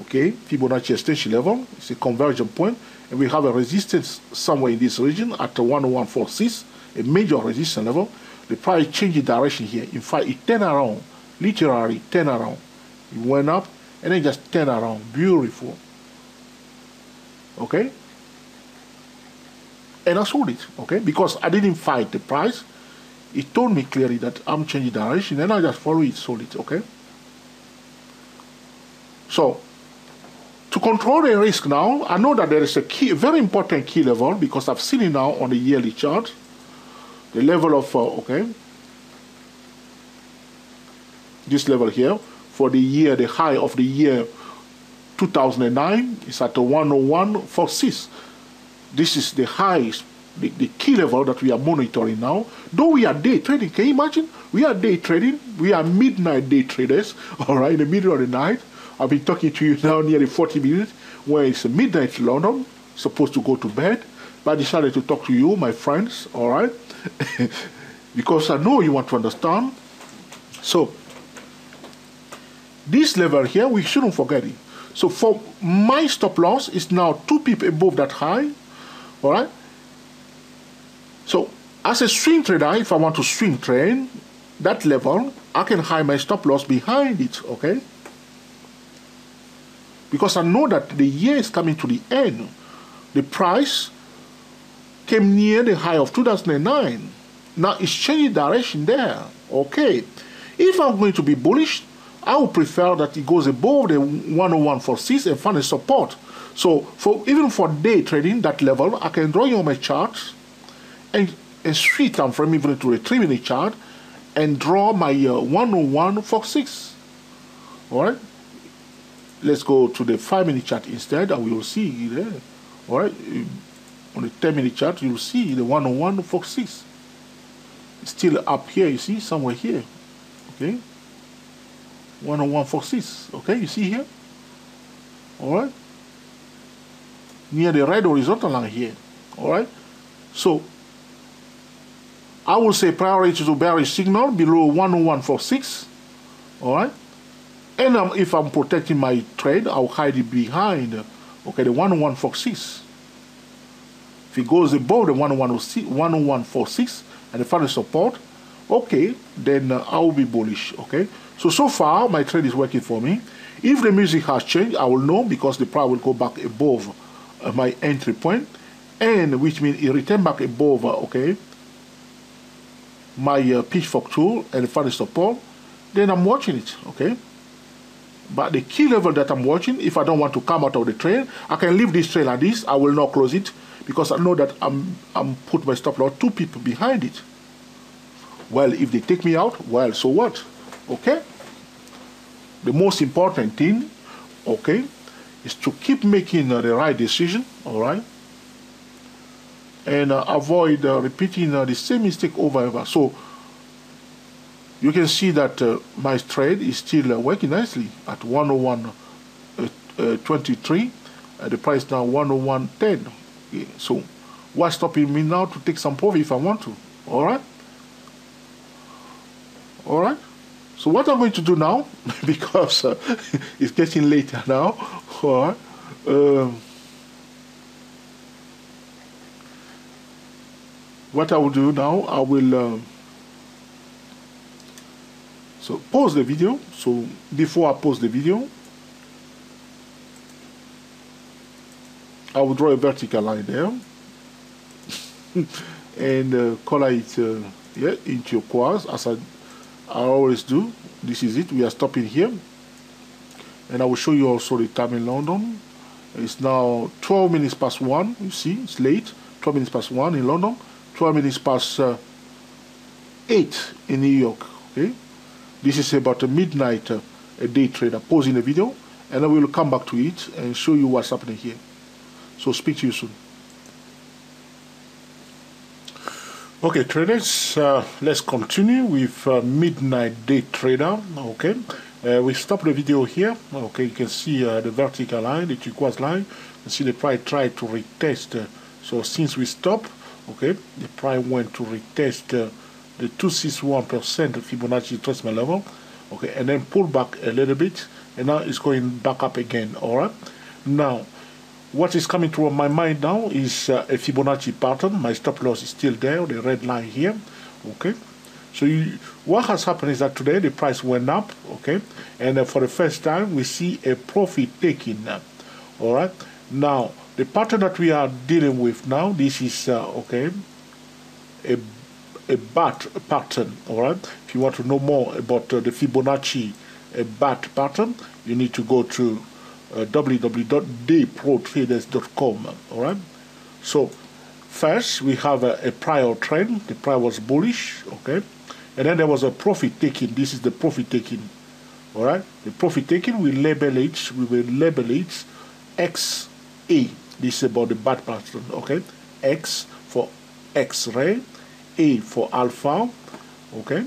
okay, Fibonacci extension level. It's a conversion point, and we have a resistance somewhere in this region at 101.46, a major resistance level. The price changed direction here. In fact, it turned around, literally turned around. It went up, and then just turned around. Beautiful. Okay? And I sold it, okay? Because I didn't fight the price. It told me clearly that I'm changing direction, and I just follow it, sold it, okay? So, to control the risk now, I know that there is a key, very important key level, because I've seen it now on the yearly chart. The level of, okay, this level here, for the year, the high of the year 2009 is at 101.46. This is the highest, the key level that we are monitoring now. Though we are day trading, can you imagine? We are day trading, we are midnight day traders, all right, in the middle of the night. I've been talking to you now nearly 40 minutes, where it's midnight London, supposed to go to bed, but I decided to talk to you, my friends, all right? Because I know you want to understand. So, this level here, we shouldn't forget it. So for my stop loss is now 2 pips above that high, all right? So as a swing trader, if I want to swing trade that level, I can hide my stop loss behind it, okay? Because I know that the year is coming to the end. The price came near the high of 2009. Now it's changing direction there, okay? If I'm going to be bullish, I would prefer that it goes above the 101.46 and find a support. So even for day trading, that level, I can draw you on my charts and switch time frame even to a 3-minute chart and draw my 101.46. All right? Let's go to the 5-minute chart instead, and we will see there. All right? On the 10-minute chart, you'll see the 101.46. It's still up here, you see, somewhere here. Okay? 101.46, okay, you see here, all right, near the red horizontal line here, all right. So I will say priority to bearish signal below 101.46, all right, and if I'm protecting my trade, I'll hide it behind, okay, the 101.46. If it goes above the 101.46 and find a support, okay, then I will be bullish, okay. So far, my trade is working for me. If the music has changed, I will know, because the price will go back above my entry point, and which means it return back above, okay, my Pitchfork tool and find a support, then I'm watching it, okay. But the key level that I'm watching, if I don't want to come out of the trade, I can leave this trade like this. I will not close it, because I know that I'm put my stop loss 2 pips behind it. Well, if they take me out, well, so what? Okay? The most important thing, okay, is to keep making the right decision, all right? And avoid repeating the same mistake over and over. So, you can see that my trade is still working nicely at 101.23. The price now 101.10. Okay. So what's stopping me now to take some profit if I want to? All right. All right. So what I'm going to do now, because it's getting later now. All right. What I will do now, I will so pause the video. So before I pause the video, I will draw a vertical line there and color it yeah, in turquoise as I always do. This is it. We are stopping here, and I will show you also the time in London. It's now 12 minutes past 1. You see, it's late. 12 minutes past 1 in London. 12 minutes past 8 in New York. Okay, this is about a midnight a day trade. I'm pausing the video, and I will come back to it and show you what's happening here. So speak to you soon. Okay, traders, let's continue with midnight day trader. Okay, we stop the video here. Okay, you can see the vertical line, the turquoise line. You see the price tried to retest. So since we stop, okay, the price went to retest the 261% Fibonacci retracement level. Okay, and then pull back a little bit, and now it's going back up again. All right, now what is coming to my mind now is a Fibonacci pattern. My stop loss is still there, the red line here. Okay, so what has happened is that today the price went up. Okay, and for the first time we see a profit taking. All right, now the pattern that we are dealing with now, this is okay, a bat pattern. All right, if you want to know more about the Fibonacci bat pattern, you need to go to www.dayprotraders.com. all right, so first we have a prior trend. The price was bullish, okay, and then there was a profit taking. This is the profit taking. All right, the profit taking, we will label it XA. This is about the bat pattern. Okay, X for X-ray, A for alpha. Okay,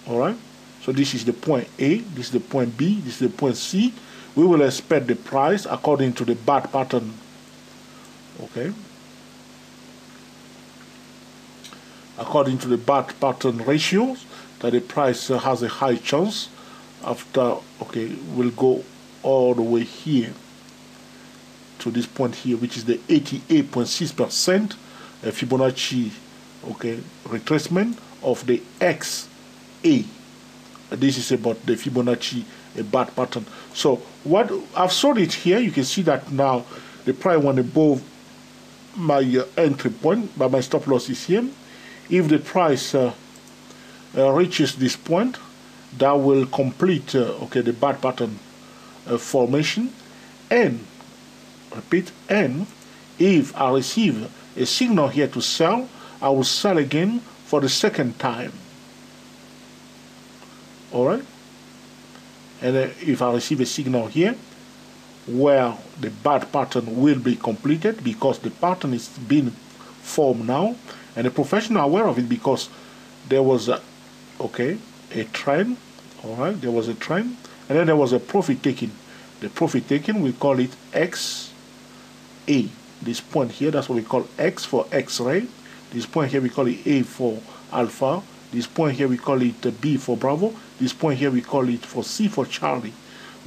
all right, so this is the point A, this is the point B, this is the point C. We will expect the price according to the bat pattern. Okay, according to the bat pattern ratios, that the price has a high chance after, okay, will go all the way here to this point here, which is the 88.6% Fibonacci, okay, retracement of the XA. This is about the Fibonacci bat pattern. So what I've shown it here, you can see that now the price went above my entry point, but my stop loss is here. If the price reaches this point, that will complete okay, the bat pattern formation. And repeat, and if I receive a signal here to sell, I will sell again for the second time. All right, and if I receive a signal here where the bat pattern will be completed, because the pattern is being formed now, and the professional are aware of it because there was a, okay, a trend. All right, there was a trend, and then there was a profit taking. The profit taking, we call it XA. This point here, that's what we call X for X-ray. This point here we call it A for alpha. This point here we call it B for Bravo. This point here we call it for C for Charlie.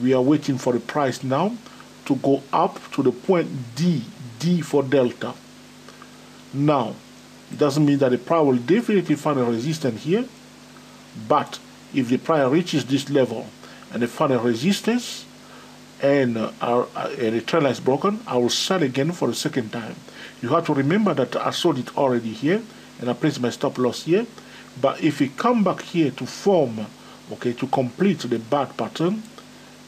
We are waiting for the price now to go up to the point D, D for Delta. Now, it doesn't mean that the price will definitely find a resistance here, but if the price reaches this level and they find a resistance and the trend line is broken, I will sell again for the second time. You have to remember that I sold it already here and I placed my stop loss here. But if we come back here to form, okay, to complete the bat pattern,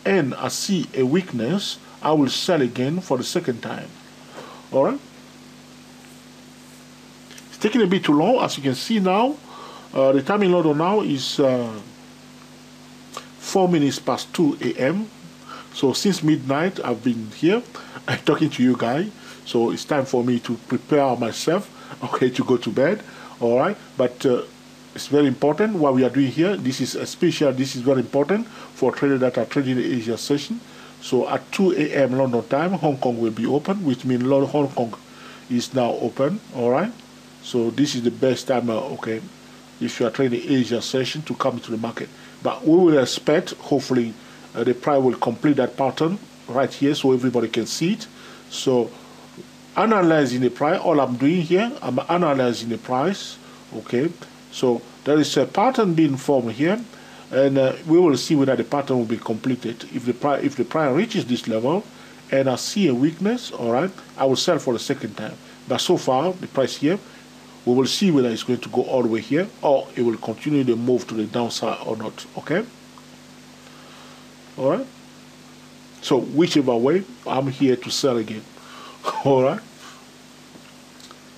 and I see a weakness, I will sell again for the second time. All right. It's taking a bit too long, as you can see now. The time in London now is 4 minutes past 2 a.m. So since midnight, I've been here talking to you guys. So it's time for me to prepare myself, okay, to go to bed. All right, but It's very important what we are doing here. This is very important for traders that are trading the Asia session. So at 2 a.m. London time, Hong Kong will be open, which means Hong Kong is now open. All right. So this is the best time, okay, if you are trading the Asia session to come to the market. But we will expect, hopefully, the price will complete that pattern right here so everybody can see it. So analyzing the price, all I'm doing here, I'm analyzing the price, okay. So there is a pattern being formed here, and we will see whether the pattern will be completed. If the price reaches this level, and I see a weakness, all right, I will sell for the second time. But so far, the price here, we will see whether it's going to go all the way here, or it will continue to move to the downside or not. Okay. All right. So whichever way, I'm here to sell again. All right.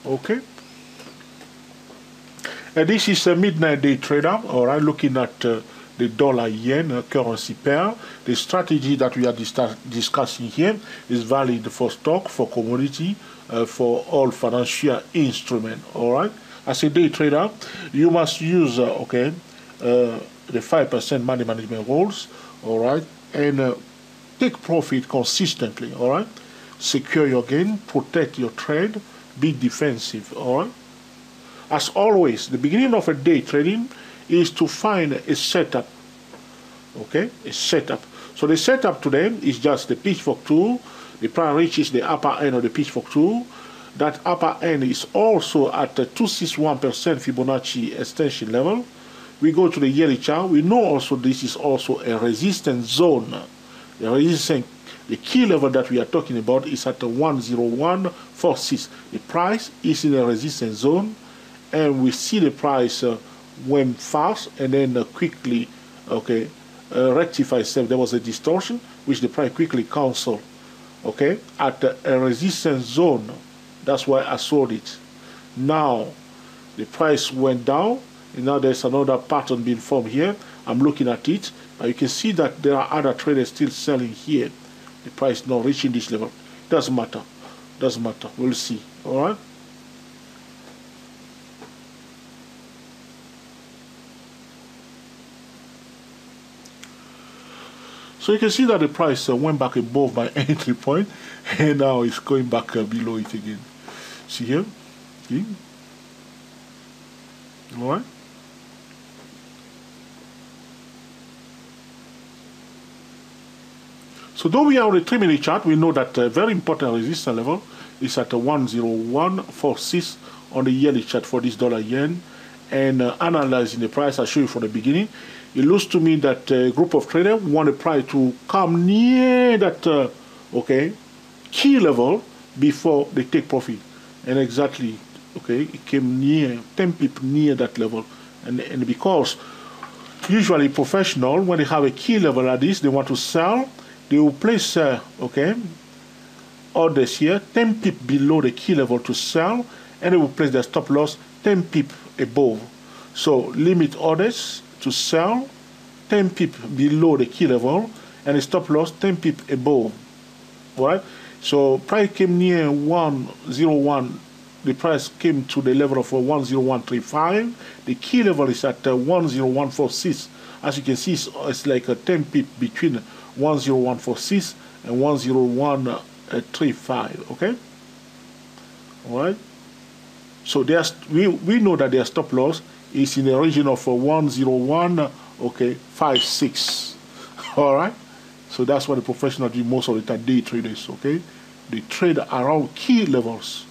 Okay. And this is a midnight day trader, all right, looking at the dollar-yen currency pair. The strategy that we are discussing here is valid for stock, for commodity, for all financial instruments, all right. As a day trader, you must use, the 5% money management rules, all right, and take profit consistently, all right. Secure your gain, protect your trade, be defensive, all right. As always, the beginning of a day trading is to find a setup, okay, a setup. So the setup today is just the Pitchfork tool. The price reaches the upper end of the Pitchfork tool. That upper end is also at the 261% Fibonacci extension level. We go to the yearly chart. We know also this is also a resistance zone. The key level that we are talking about is at the 10146. The price is in a resistance zone, and we see the price went fast and then quickly, okay, rectify itself. There was a distortion which the price quickly canceled, okay, at a resistance zone. That's why I sold it. Now the price went down, and now there's another pattern being formed here. I'm looking at it, and you can see that there are other traders still selling here. The price not reaching this level. Doesn't matter. Doesn't matter. We'll see. All right. So you can see that the price went back above my entry point, and now it's going back below it again. See here? Okay. All right. So though we are on the 3-minute chart, we know that a very important resistance level is at 10146 on the yearly chart for this dollar-yen. And analyzing the price, I showed you from the beginning, it looks to me that a group of traders want the price to come near that okay, key level before they take profit. And exactly, okay, it came near, 10 pips near that level. And because usually professional, when they have a key level like this, they want to sell, they will place, okay, orders here, 10 pips below the key level to sell, and they will place their stop loss 10 pips above. So limit orders to sell 10 pips below the key level, and the stop loss 10 pips above. All right. So price came near 101. The price came to the level of 10135. The key level is at 10146. As you can see, it's like a 10 pips between 10146 and 10135. Okay. All right. So we know that their stop loss is in the region of 101, okay, 56. All right. So that's what the professionals do most of the time, day traders, okay? They trade around key levels,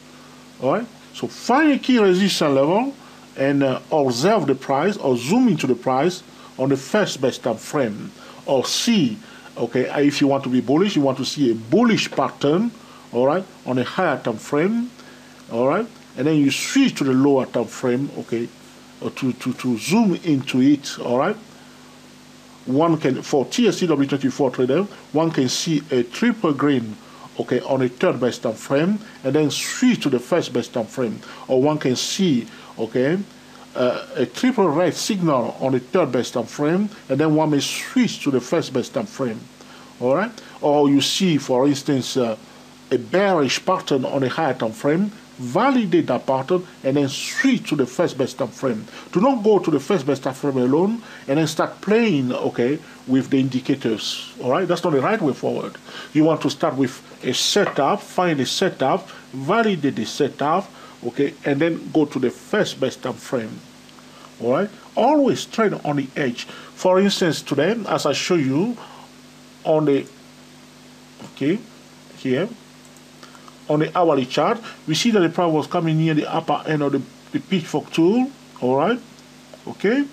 all right? So find a key resistance level and observe the price or zoom into the price on the first best time frame, or see, okay, if you want to be bullish, you want to see a bullish pattern, all right, on a higher time frame, all right? And then you switch to the lower time frame, okay, or to zoom into it, all right? One can, for TSCW24 trader, one can see a triple green, okay, on a third best time frame, and then switch to the first best time frame. Or one can see, okay, a triple red signal on the third best time frame, and then one may switch to the first best time frame. All right? Or you see, for instance, a bearish pattern on a higher time frame, validate that pattern, and then switch to the first best time frame. Do not go to the first best time frame alone and then start playing, okay, with the indicators. All right, that's not the right way forward. You want to start with a setup, find a setup, validate the setup, okay, and then go to the first best time frame. All right, always trade on the edge. For instance, today, as I show you on the, okay, here, on the hourly chart, we see that the price was coming near the upper end of the Pitchfork tool. All right, okay.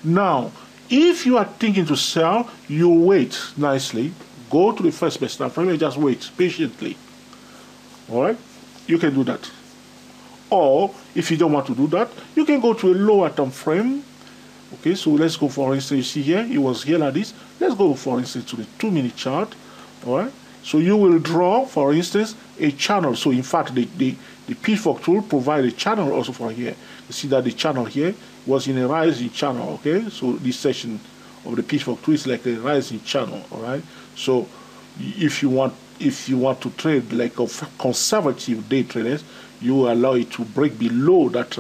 Now, if you are thinking to sell, you wait nicely. Go to the first best time frame and just wait patiently. All right, you can do that. Or if you don't want to do that, you can go to a lower time frame. Okay, so let's go, for instance, you see here, it was here like this. Let's go, for instance, to the 2-minute chart. All right, so you will draw, for instance, a channel. So in fact, the Pitchfork tool provides a channel also for here. You see that the channel here was in a rising channel. Okay, so this section of the Pitchfork tool is like a rising channel. All right, so if you want to trade like a conservative day traders, you allow it to break below that.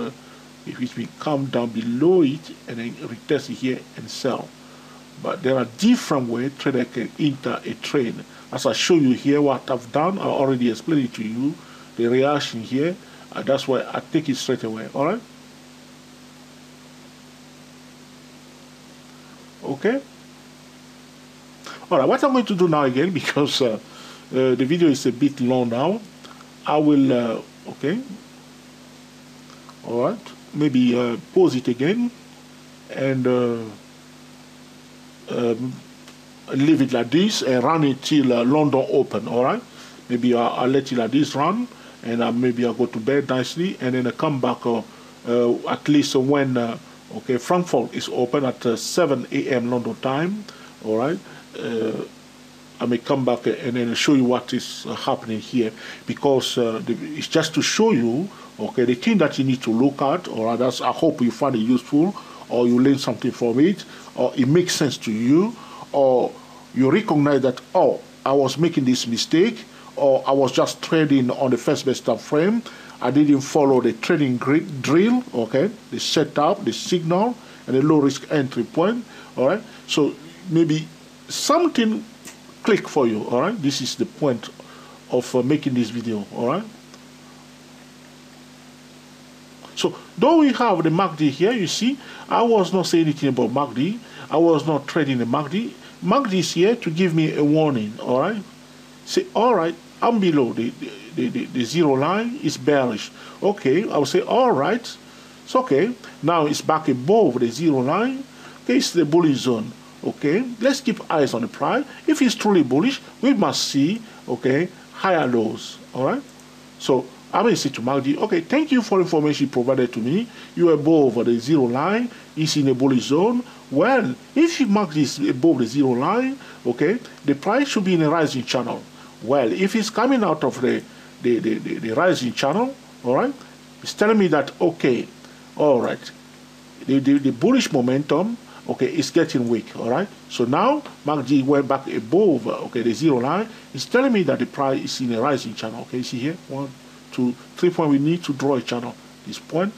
If it will come down below it and then retest it here and sell. But there are different ways trader can enter a trade. As I show you here what I've done, I already explained it to you, the reaction here. That's why I take it straight away. All right. Okay. All right. What I'm going to do now again, because the video is a bit long now, I will. Okay. All right. Maybe pause it again and leave it like this and run it till London open. All right, maybe I'll let it like this run, and maybe I'll go to bed nicely, and then I come back at least when okay, Frankfurt is open at 7 a.m. London time. All right, I may come back and then show you what is happening here, because it's just to show you, okay, the thing that you need to look at, or others. I hope you find it useful, or you learn something from it, or it makes sense to you, or you recognize that, oh, I was making this mistake, or I was just trading on the first best time frame. I didn't follow the trading drill, okay, the setup, the signal, and the low risk entry point. All right, so maybe something click for you. All right, this is the point of making this video. All right. So, though we have the MACD here, you see, I was not saying anything about MACD. I was not trading the MACD. MACD is here to give me a warning, all right? Say, all right, I'm below the zero line, is bearish. Okay, I will say, all right, it's okay. Now it's back above the zero line. Okay, it's the bullish zone. Okay, let's keep eyes on the price. If it's truly bullish, we must see, okay, higher lows, all right? So, I may say to MACD, okay, thank you for information provided to me. You are above the zero line, it's in a bullish zone. Well, if MACD is above the zero line, okay, the price should be in a rising channel. Well, if it's coming out of the rising channel, all right, it's telling me that, okay, all right, the bullish momentum, okay, is getting weak, all right? So now, MACD went back above, okay, the zero line. It's telling me that the price is in a rising channel, okay, see here, 1, 2, 3 points. We need to draw a channel. This point,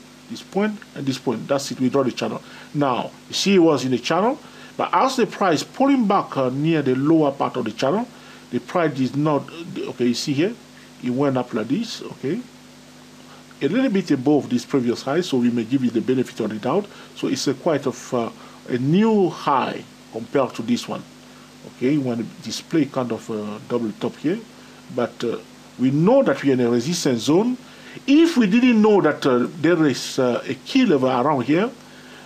and this point. That's it. We draw the channel. Now, you see it was in the channel, but as the price pulling back near the lower part of the channel, the price did not, okay, you see here, it went up like this, okay, a little bit above this previous high, so we may give you the benefit of the doubt. So it's a quite of a new high compared to this one. Okay, you want to display kind of a double top here, but we know that we are in a resistance zone. If we didn't know that there is a key level around here,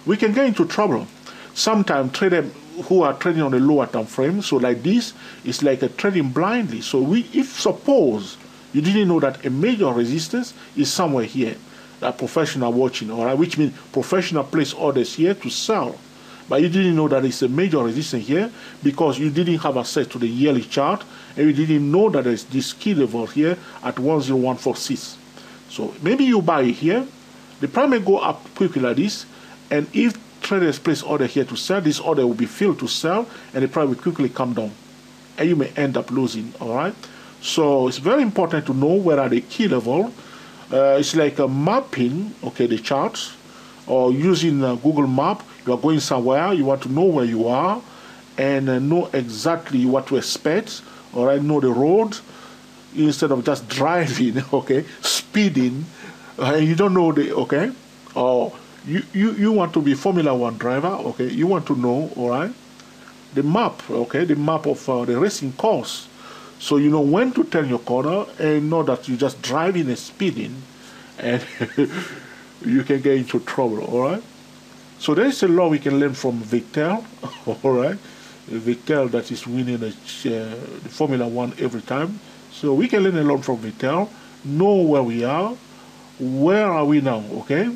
we can get into trouble. Sometimes traders who are trading on a lower time frame, so like this, it's like a trading blindly. So if suppose you didn't know that a major resistance is somewhere here, that professional watching, all right, which means professional place orders here to sell. But you didn't know that it's a major resistance here because you didn't have access to the yearly chart, and you didn't know that there's this key level here at 10146. So maybe you buy it here, the price may go up quickly like this, and if traders place order here to sell, this order will be filled to sell, and the price will quickly come down, and you may end up losing, all right? So it's very important to know where are the key level. it's like a mapping, okay, the charts, or using Google Map. You are going somewhere, you want to know where you are, and know exactly what to expect, all right, know the road, instead of just driving, okay, speeding, and you don't know the, okay, or you want to be Formula One driver, okay, you want to know, all right, the map, okay, the map of the racing course. So you know when to turn your corner and know that you're just driving and speeding, and you can get into trouble, all right? So there is a law we can learn from Victor, all right? Victor that is winning the Formula One every time. So we can learn a lot from Victor, know where we are we now, okay?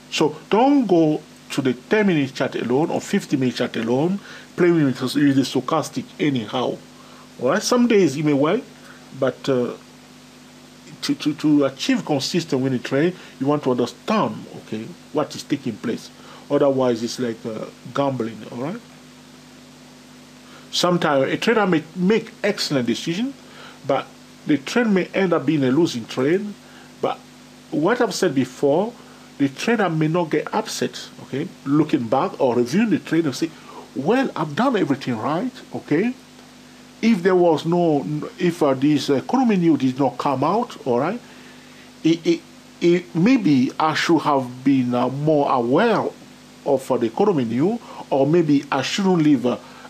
So don't go to the 10-minute chart alone or 50-minute chart alone, playing with the stochastic anyhow. All right, some days it may work, but to achieve consistent winning trade, you want to understand, okay, what is taking place. Otherwise, it's like gambling, all right? Sometimes a trader may make excellent decision, but the trade may end up being a losing trade. But what I've said before, the trader may not get upset, okay, looking back or reviewing the trade and say, well, I've done everything right, okay? If there was no, if this economy news did not come out, all right, maybe I should have been more aware of the economy news, or maybe I shouldn't leave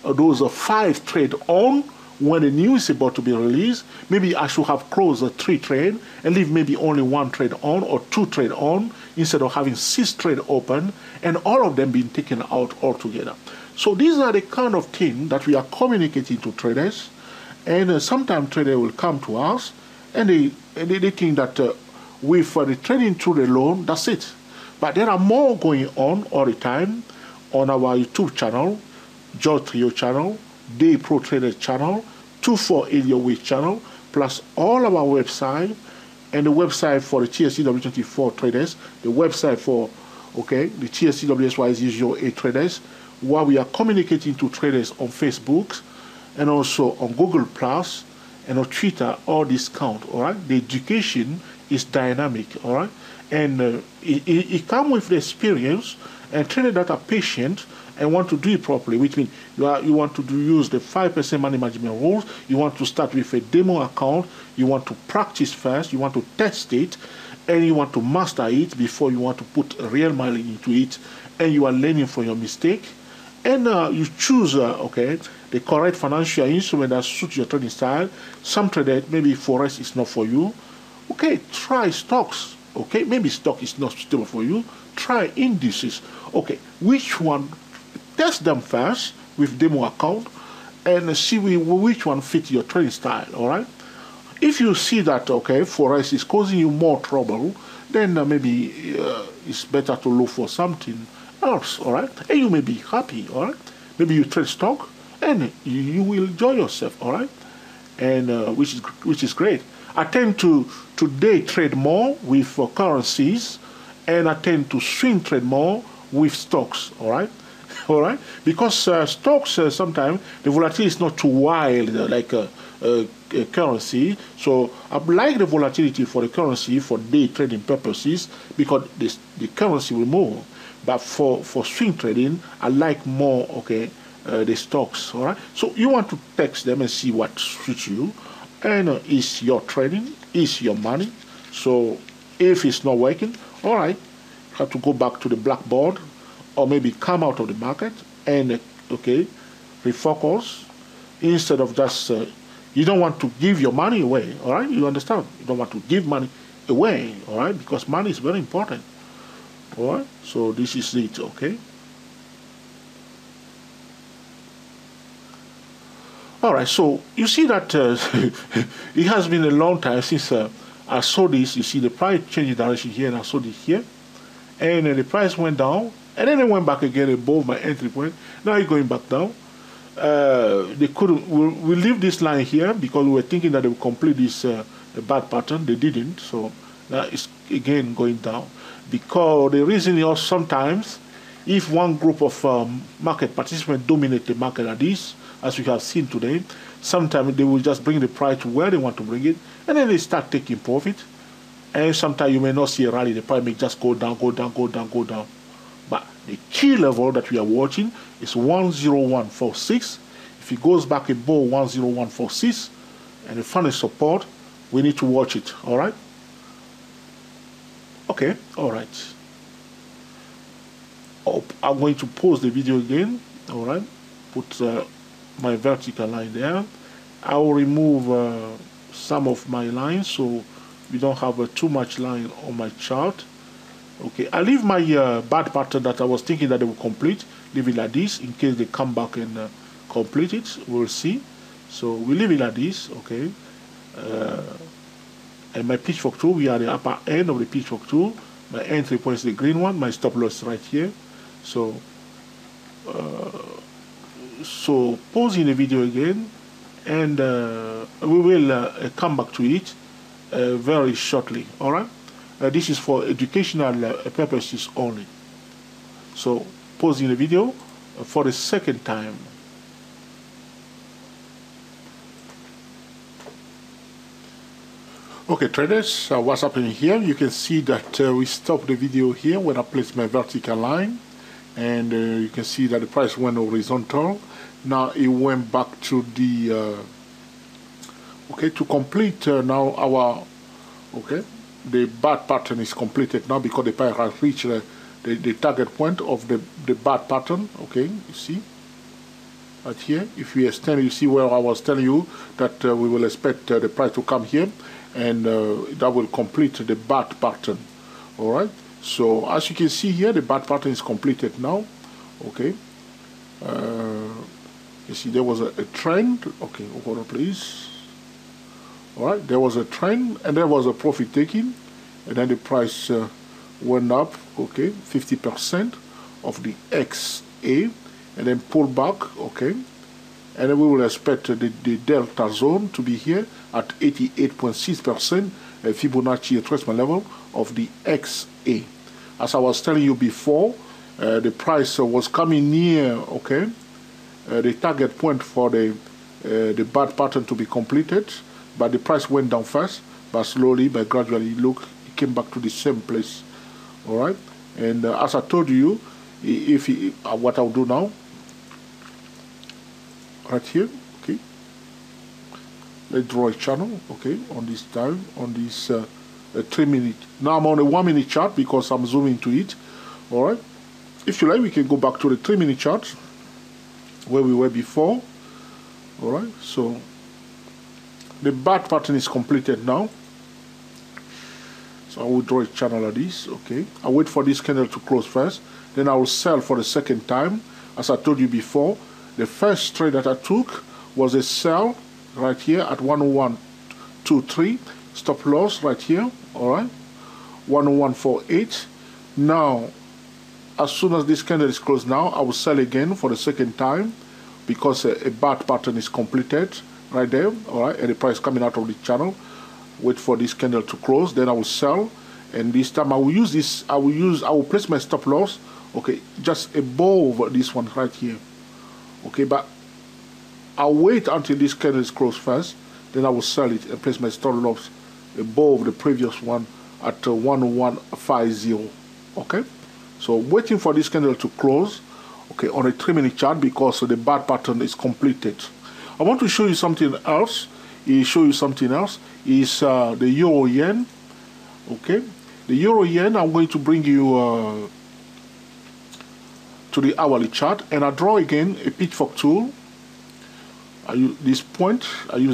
those 5 trade on when the news is about to be released. Maybe I should have closed 3 trade and leave maybe only 1 trade on or 2 trade on instead of having 6 trade open and all of them being taken out altogether. So these are the kind of things that we are communicating to traders, and sometimes traders will come to us and they think that with the trading through the loan, that's it. But there are more going on all the time on our YouTube channel, George Trio channel, Day Pro Trader channel, 2480 channel, plus all of our website and the website for the TSCW24 traders, the website for, okay, the TSCWSY008 traders, where we are communicating to traders on Facebook and also on Google Plus and on Twitter, all this count, all right? The education is dynamic, all right? And it comes with the experience, and traders that are patient and want to do it properly, which means you want to use the 5% money management rules, you want to start with a demo account, you want to practice first, you want to test it, and you want to master it before you want to put real money into it, and you are learning from your mistake, and you choose, okay, the correct financial instrument that suits your trading style. Some traders, maybe Forex is not for you. Okay, try stocks. Okay, maybe stock is not suitable for you. Try indices. Okay, which one? Test them first with demo account and see which one fits your trading style, all right? If you see that, okay, Forex is causing you more trouble, then maybe it's better to look for something else, all right? And you may be happy, all right? Maybe you trade stock and you will enjoy yourself, all right? And which is great. I tend to day trade more with currencies, and I tend to swing trade more with stocks, all right? All right? Because stocks, sometimes the volatility is not too wild like a currency. So I like the volatility for the currency for day trading purposes because the currency will move. But for swing trading, I like more, okay, the stocks, all right? So you want to text them and see what suits you. And is your trading, is your money. So if it's not working, all right, you have to go back to the blackboard or maybe come out of the market and, okay, refocus instead of just, you don't want to give your money away, all right? You understand? You don't want to give money away, all right? Because money is very important, all right? So this is it, okay? All right, so you see that it has been a long time since I saw this. You see the price changed direction here, and I saw this here. And the price went down, and then it went back again above my entry point. Now it's going back down. They couldn't, we leave this line here because we were thinking that they would complete this bad pattern. They didn't, so now it's again going down. Because the reason is sometimes, if one group of market participants dominate the market like this, as we have seen today, sometimes they will just bring the price to where they want to bring it, and then they start taking profit. And sometimes you may not see a rally. The price may just go down, go down, go down, go down. But the key level that we are watching is 10146. If it goes back above 10146 and the final support, we need to watch it. All right. Okay. All right. I'm going to pause the video again. All right. Put my vertical line there. I will remove some of my lines so we don't have too much line on my chart. Okay, I leave my bad pattern that I was thinking that they will complete, leave it like this in case they come back and complete it. We'll see. So we leave it like this. Okay. And my pitchfork tool, we are the upper end of the pitchfork tool. My entry point is the green one. My stop loss right here. So pausing the video again, and we will come back to it very shortly. All right. This is for educational purposes only. So pausing the video for the second time. Okay, traders, what's happening here? You can see that we stopped the video here when I placed my vertical line, and you can see that the price went horizontal. Now it went back to the okay, to complete now our the bad pattern is completed now because the price has reached the target point of the bad pattern. Okay, you see right here. If we extend, you see where I was telling you that we will expect the price to come here, and that will complete the bad pattern. All right. So as you can see here, the bad pattern is completed now. Okay. You see there was a trend. Okay, hold on please. Alright, there was a trend and there was a profit taking, and then the price went up, okay, 50% of the XA, and then pulled back, okay, and then we will expect the delta zone to be here at 88.6% Fibonacci retracement level of the XA. As I was telling you before, the price was coming near, okay, the target point for the bad pattern to be completed. But the price went down first, but slowly, but gradually, look, it came back to the same place. All right, and as I told you, what I'll do now, right here, okay, let's draw a channel, okay, on this time, on this 3 minute. Now I'm on a 1 minute chart because I'm zooming to it. All right, if you like, we can go back to the 3 minute chart where we were before. All right, so the bad pattern is completed now. So I will draw a channel like this. Okay, I'll wait for this candle to close first, then I will sell for the second time. As I told you before, the first trade that I took was a sell right here at 10123, stop loss right here. All right, 10148. Now as soon as this candle is closed now, I will sell again for the second time because a bad pattern is completed right there. All right, and the price coming out of the channel. Wait for this candle to close, then I will sell, and this time I will use this. I will place my stop loss, okay, just above this one right here. Okay, but I'll wait until this candle is closed first, then I will sell it and place my stop loss above the previous one at 1150. Okay, so waiting for this candle to close, okay, on a 3 minute chart because the bad pattern is completed. I want to show you something else. Is the euro yen. Okay, the euro yen, I'm going to bring you to the hourly chart, and I draw again a pitchfork tool. I use this point, and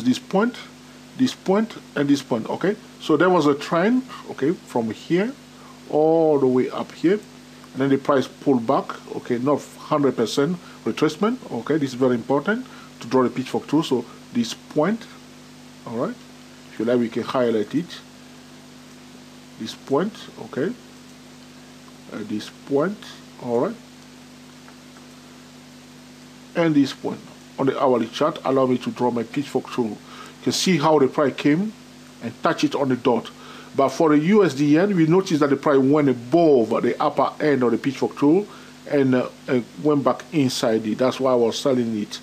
this point. Okay, so there was a trend, okay, from here all the way up here, and then the price pulled back, okay, not 100% retracement. Okay, this is very important to draw the pitchfork tool. So this point, all right, if you like, we can highlight it. This point, okay, this point, all right, and this point on the hourly chart. Allow me to draw my pitchfork tool. You can see how the price came and touch it on the dot. But for the USD yen, we notice that the price went above the upper end of the pitchfork tool and went back inside it. That's why I was selling it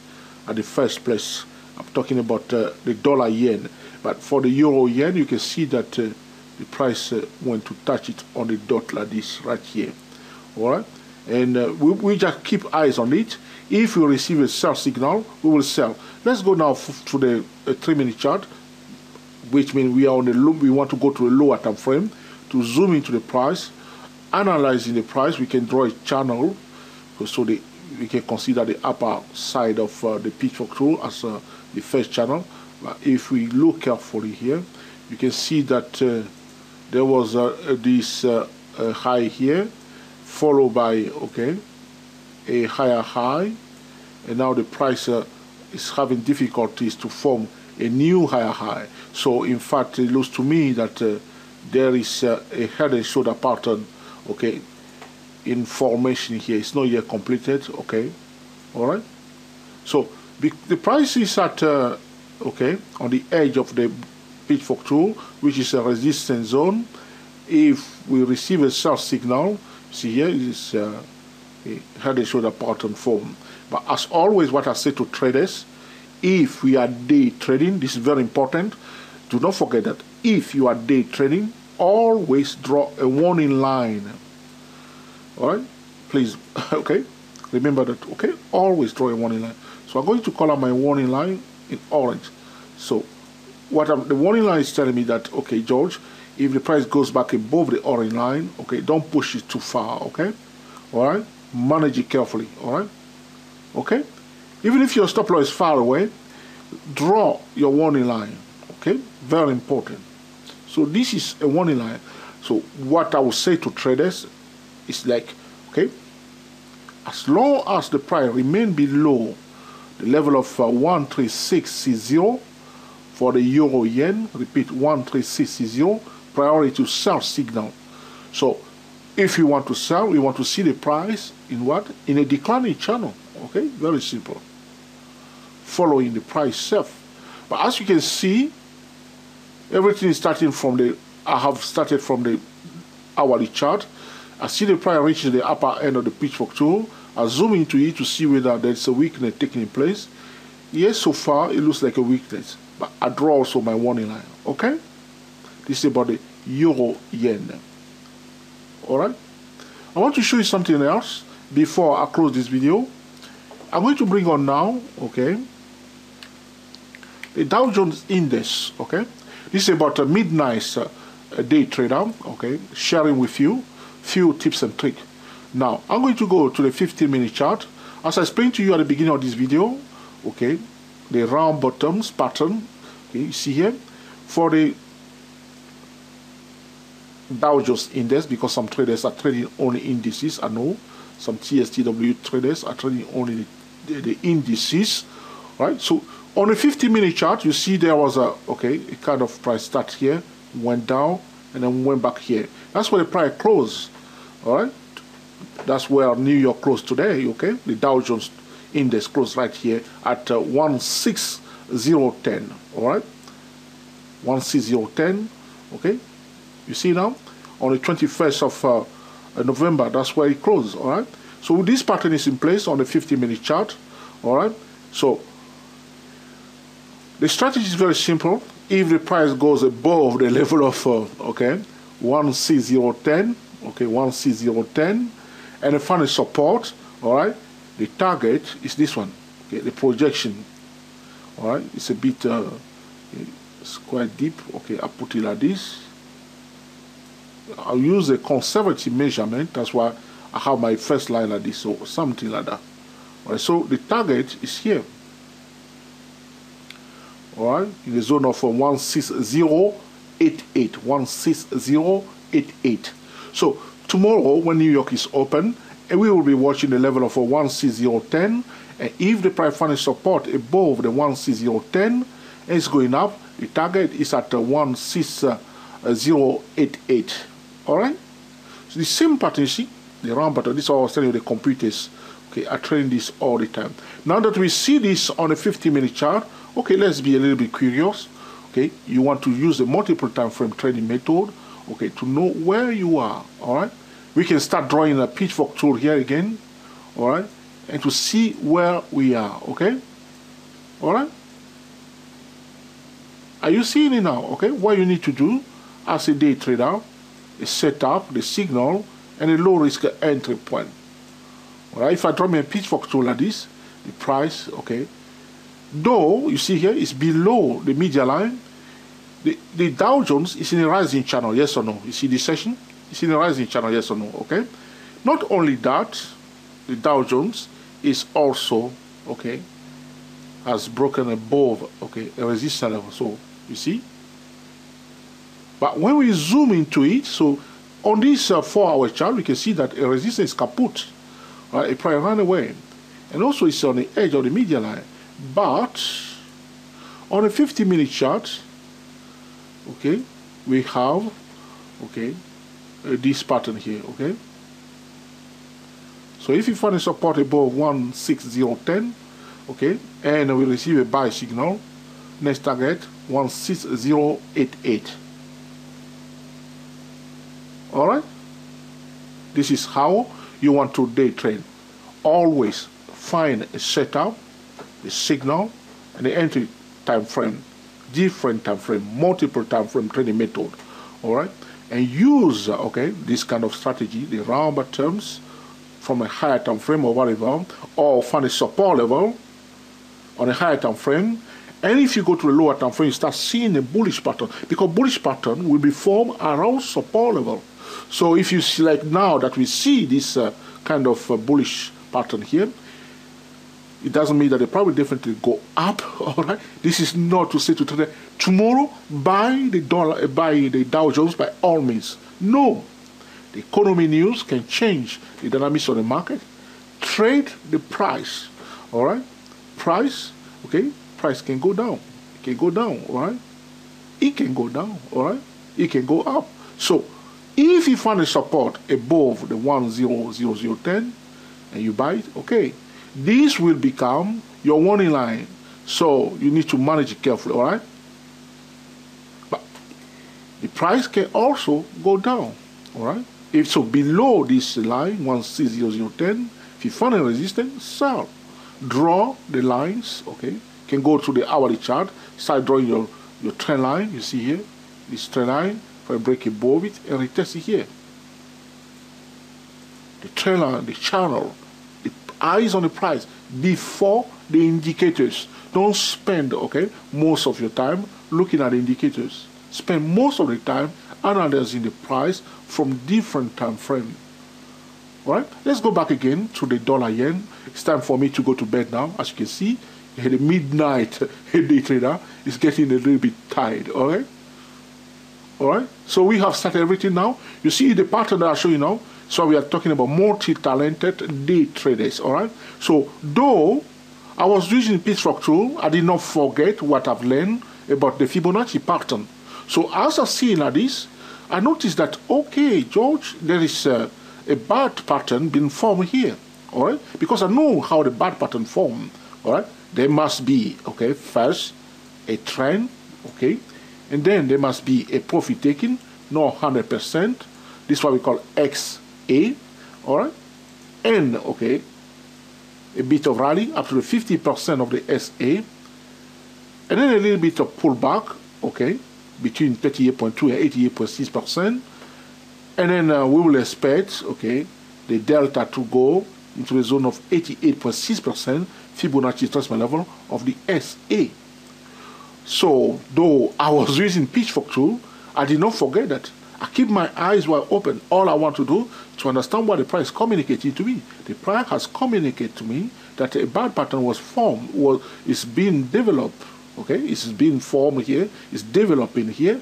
at the first place. I'm talking about the dollar yen. But for the euro yen, you can see that the price went to touch it on the dot like this right here. All right, and we just keep eyes on it. If we receive a sell signal, we will sell. Let's go now to the 3-minute chart, which means we are on the low. We want to go to a lower time frame to zoom into the price. Analyzing the price, we can draw a channel, so we can consider the upper side of the Pitchfork tool as the first channel. But if we look carefully here, you can see that there was this high here, followed by a higher high, and now the price is having difficulties to form a new higher high. So in fact, it looks to me that there is a head and shoulder pattern, in formation here. It's not yet completed, all right. So the price is at on the edge of the Pitchfork tool, which is a resistance zone. If we receive a sell signal, see here is a head and shoulder pattern form. But as always, what I say to traders, if we are day trading, this is very important. Do not forget that if you are day trading, always draw a warning line. All right, please, remember that. Always draw a warning line. So I'm going to color my warning line in orange. So the warning line is telling me that, George, if the price goes back above the orange line, don't push it too far, all right, manage it carefully, all right, even if your stop loss is far away, draw your warning line, very important. So this is a warning line. So what I would say to traders is like, as long as the price remain below the level of 13660 for the euro yen, repeat 13660, priority to sell signal. So if you want to sell, we want to see the price in what? In a declining channel, very simple, following the price self. But as you can see, everything is starting from I have started from the hourly chart. I see the price reaches the upper end of the Pitchfork tool. I zoom into it to see whether there's a weakness taking place. Yes, so far it looks like a weakness, but I draw also my warning line, This is about the euro yen. Alright? I want to show you something else before I close this video. I'm going to bring on now, the Dow Jones Index, This is about a midnight day trader, sharing with you few tips and tricks. Now, I'm going to go to the 15-minute chart. As I explained to you at the beginning of this video, the round bottoms pattern, you see here, for the Dow Jones Index, because some traders are trading only indices, I know. Some TSTW traders are trading only the indices, right? So on a 50-minute chart, you see there was a kind of price start here, went down, and then went back here. That's where the price closed, all right? That's where New York closed today, The Dow Jones Index closed right here at 16010, all right? 16010, You see now, on the 21st of November, that's where it closed, all right? So this pattern is in place on the 50-minute chart, all right? So the strategy is very simple. If the price goes above the level of 16010, 16010, and the final support, all right, the target is this one, the projection, all right. It's a bit, it's quite deep. I put it like this. I'll use a conservative measurement. That's why I have my first line like this, or something like that. All right. So the target is here. All right, in the zone of 16088, 16088. So tomorrow, when New York is open, and we will be watching the level of 16010, and if the price finds support above the 16010 and it's going up, the target is at 16088. All right. So the same pattern, you see, the round pattern. This is what I was telling you. The computers, are trading this all the time. Now that we see this on a 50-minute chart, let's be a little bit curious. You want to use the multiple time frame trading method, to know where you are. All right. We can start drawing a Pitchfork tool here again, all right, and to see where we are. All right. Are you seeing it now? What you need to do, as a day trader, a setup, the signal, and a low risk entry point. All right, if I draw me a pitchfork tool like this, the price, okay, though you see here is below the media line, the Dow Jones is in a rising channel, yes or no? You see this session? It's in a rising channel, yes or no? Okay. Not only that, the Dow Jones is also, okay, has broken above, okay, a resistance level. So you see. But when we zoom into it, so on this 4-hour chart, we can see that a resistance is kaput. Right? It probably ran away. And also it's on the edge of the media line. But on a 50-minute chart, okay, we have, okay, this pattern here, okay. So if you find a support above 16010, okay, and we receive a buy signal, next target 16088. All right. This is how you want to day trade. Always find a setup, a signal, and the entry time frame, different time frame, multiple time frame trading method. All right, and use okay this kind of strategy, the round terms from a higher time frame or whatever, or find a support level on a higher time frame. And if you go to the lower time frame, you start seeing a bullish pattern, because bullish pattern will be formed around support level. So if you see, like now that we see this kind of bullish pattern here, it doesn't mean that it probably definitely go up. All right, this is not to say to today, tomorrow buy the dollar, buy the Dow Jones by all means. No, the economy news can change the dynamics of the market. Trade the price. All right, price. Okay, price can go down. It can go down. All right, it can go down. All right, it can go up. So if you find a support above the 10010 and you buy it, okay, this will become your warning line. So you need to manage it carefully, all right? But the price can also go down, all right? If so, below this line, 16010, if you find a resistance, sell. Draw the lines, okay? You can go to the hourly chart, start drawing your trend line. You see here, this trend line. If I break above it and retest it here. The trend line, the channel, the eyes on the price before the indicators. Don't spend, okay, most of your time looking at the indicators. Spend most of the time analyzing the price from different time frame. All right, let's go back again to the dollar yen. It's time for me to go to bed now. As you can see, the midnight day trader is getting a little bit tired. All right. All right, so we have started everything now. You see the pattern that I show you now. So we are talking about multi-talented day traders. All right. So though I was using the Pitchfork tool, I did not forget what I've learned about the Fibonacci pattern. So as I see like this, I noticed that okay, George, there is a bad pattern being formed here. All right, because I know how the bad pattern formed. All right, there must be okay first a trend, okay. And then there must be a profit taking, not 100%. This is what we call XA, all right? And, okay, a bit of rally up to the 50% of the SA. And then a little bit of pullback, okay, between 38.2 and 88.6%. And then we will expect, okay, the delta to go into the zone of 88.6% Fibonacci retracement level of the SA. So, though I was using Pitchfork tool, I did not forget that. I keep my eyes wide open. All I want to do to understand what the price is communicating to me. The price has communicated to me that a bad pattern was formed, is being developed. Okay, it's being formed here, it's developing here.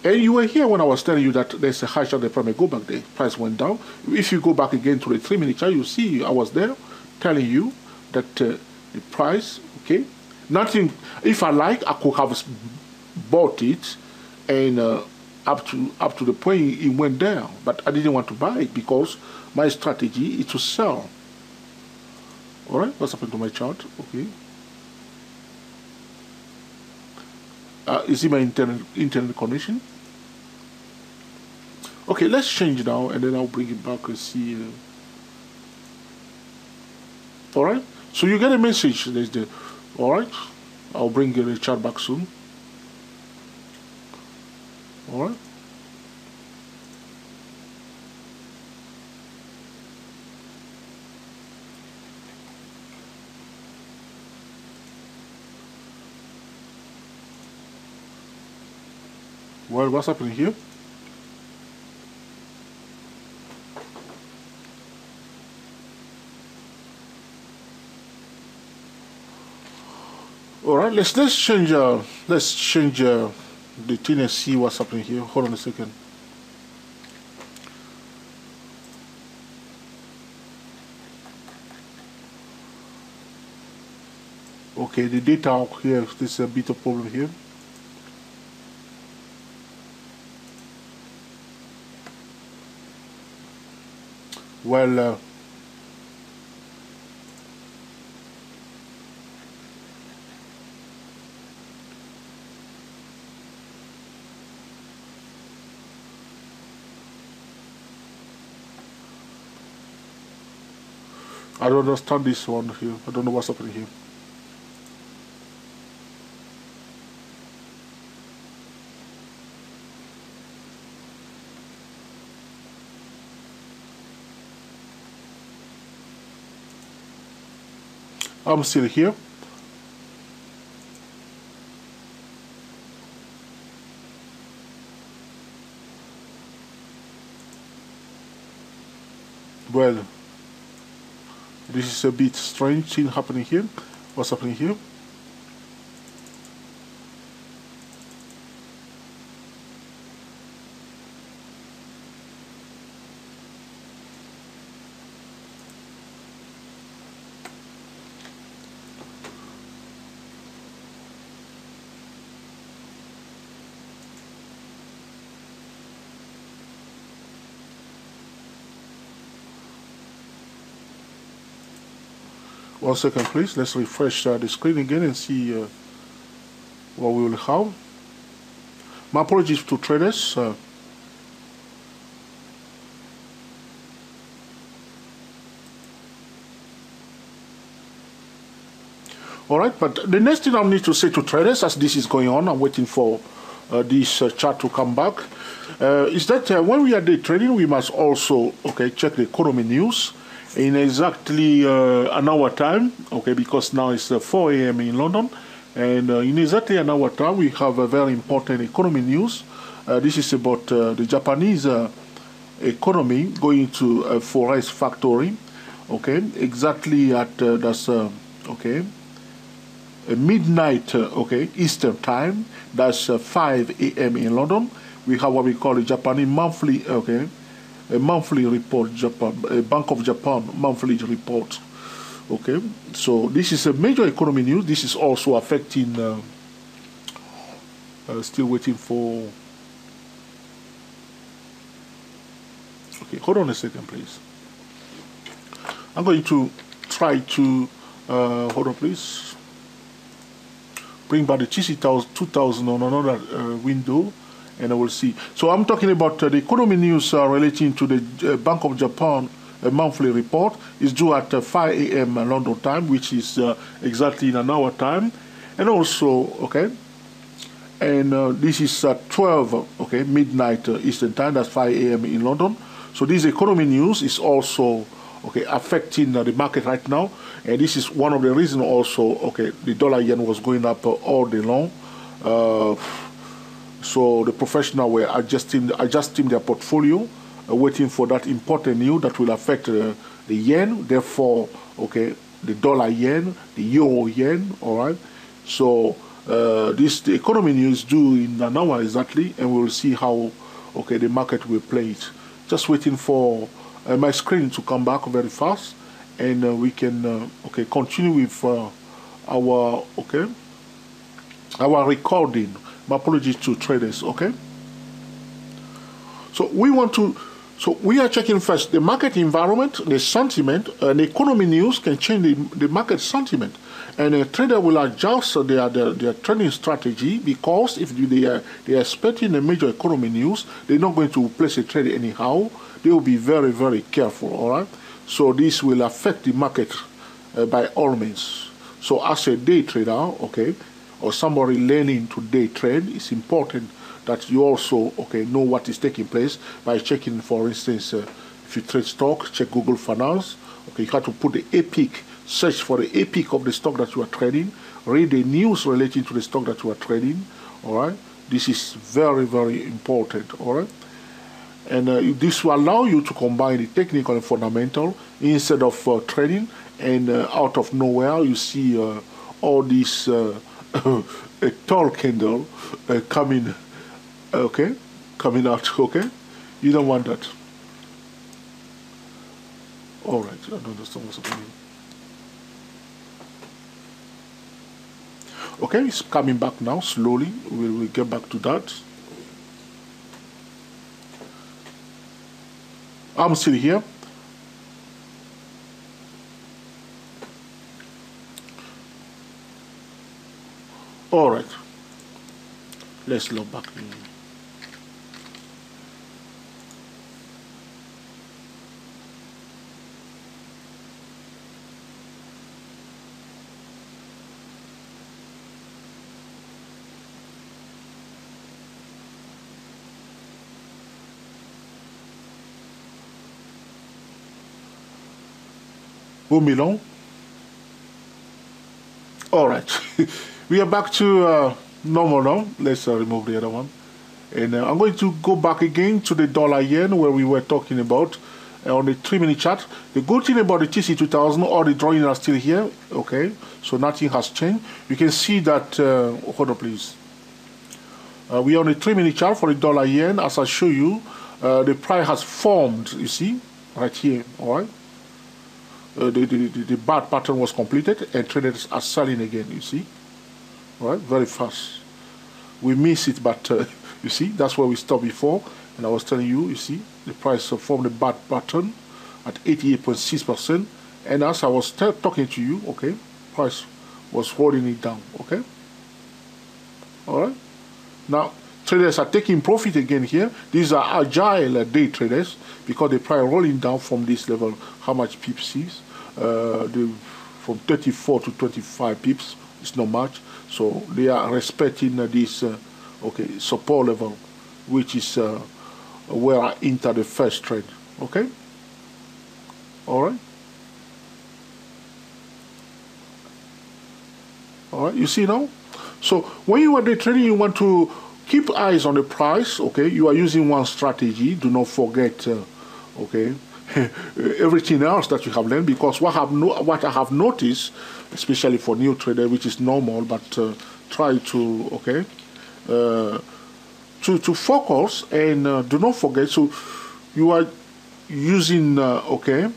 And you were here when I was telling you that there's a high chance the price may go back. The price went down. If you go back again to the 3-minute chart, you see I was there telling you that the price, okay, nothing. If I like, I could have bought it, and up to the point it went down. But I didn't want to buy it because my strategy is to sell. All right, what's happened to my chart? Okay, is it my internet connection? Okay, let's change now, and then I'll bring it back and see. All right, so you get a message. There's the. All right, I'll bring the chart back soon. All right, Well, what's happening here? All right, let's change the thing and see what's happening here. Hold on a second. Okay, the data here, this is a bit of problem here. Well, I don't understand this one here. I don't know what's happening here. I'm still here. Well, this is a bit strange thing happening here. What's happening here? One second, please. Let's refresh the screen again and see what we will have. My apologies to traders. All right, but the next thing I need to say to traders as this is going on, I'm waiting for this chart to come back, is that when we are day trading, we must also check the economy news in exactly an hour time, because now it's 4 a.m. in London, and in exactly an hour time we have a very important economy news. This is about the Japanese economy going to a forest factory, exactly at that's midnight, Eastern time. That's 5 a.m. in London. We have what we call the Japanese monthly, a monthly report, a Bank of Japan monthly report. So this is a major economy news. This is also affecting. Still waiting for. Okay, hold on a second, please. I'm going to try to hold on, please. Bring back the TC 2000 on another window, and I will see. So I'm talking about the economy news relating to the Bank of Japan monthly report. Is due at 5 a.m. London time, which is exactly in an hour time, and also and this is at 12 midnight Eastern time. That's 5 a.m. in London. So this economy news is also affecting the market right now, and this is one of the reasons also the dollar yen was going up all day long. So the professionals were adjusting their portfolio, waiting for that important news that will affect the yen, therefore the dollar yen, the euro yen. All right, so the economy news due in an hour exactly, and we will see how the market will play it. Just waiting for my screen to come back very fast, and we can continue with our recording. My apologies to traders. So we are checking first the market environment, the sentiment, and the economy news can change the market sentiment, and a trader will adjust their trading strategy, because if they are expecting a major economy news, they're not going to place a trade anyhow. They will be very, very careful. All right. So this will affect the market by all means. So as a day trader, or somebody learning to day trade, it's important that you also know what is taking place by checking, for instance, if you trade stock, check Google Finance. You have to put the epic, search for the epic of the stock that you are trading, read the news relating to the stock that you are trading. All right. This is very, very important, all right? And this will allow you to combine the technical and fundamental instead of trading, and out of nowhere you see all these a tall candle coming, okay, coming out, okay? You don't want that. All right, I don't understand what's happening. Okay, it's coming back now slowly. We'll get back to that. I'm still here. All right, let's log back in. Milan. All right, we are back to normal now. Let's remove the other one, and I'm going to go back again to the dollar yen where we were talking about on the 3-minute chart. The good thing about the TC2000, all the drawings are still here. Okay, so nothing has changed. You can see that. Hold on, please. We are on the 3-minute chart for the dollar yen. As I show you, the price has formed. You see, right here. All right. The bad pattern was completed and traders are selling again, you see. All right, very fast. We miss it, but you see, that's where we stopped before. And I was telling you, you see, the price formed a bad pattern at 88.6%. And as I was talking to you, okay, price was holding it down, okay. All right. Now, traders are taking profit again here. These are agile day traders because the price rolling down from this level. How much pips is? From 34 to 25 pips. It's not much. So they are respecting this okay, support level, which is where I enter the first trade. Okay. All right. All right. You see now. So when you are day trading, you want to keep eyes on the price, okay? You are using one strategy. Do not forget, okay, everything else that you have learned, because what I have noticed, especially for new trader, which is normal, but try to, okay, to focus and do not forget. So you are using, okay,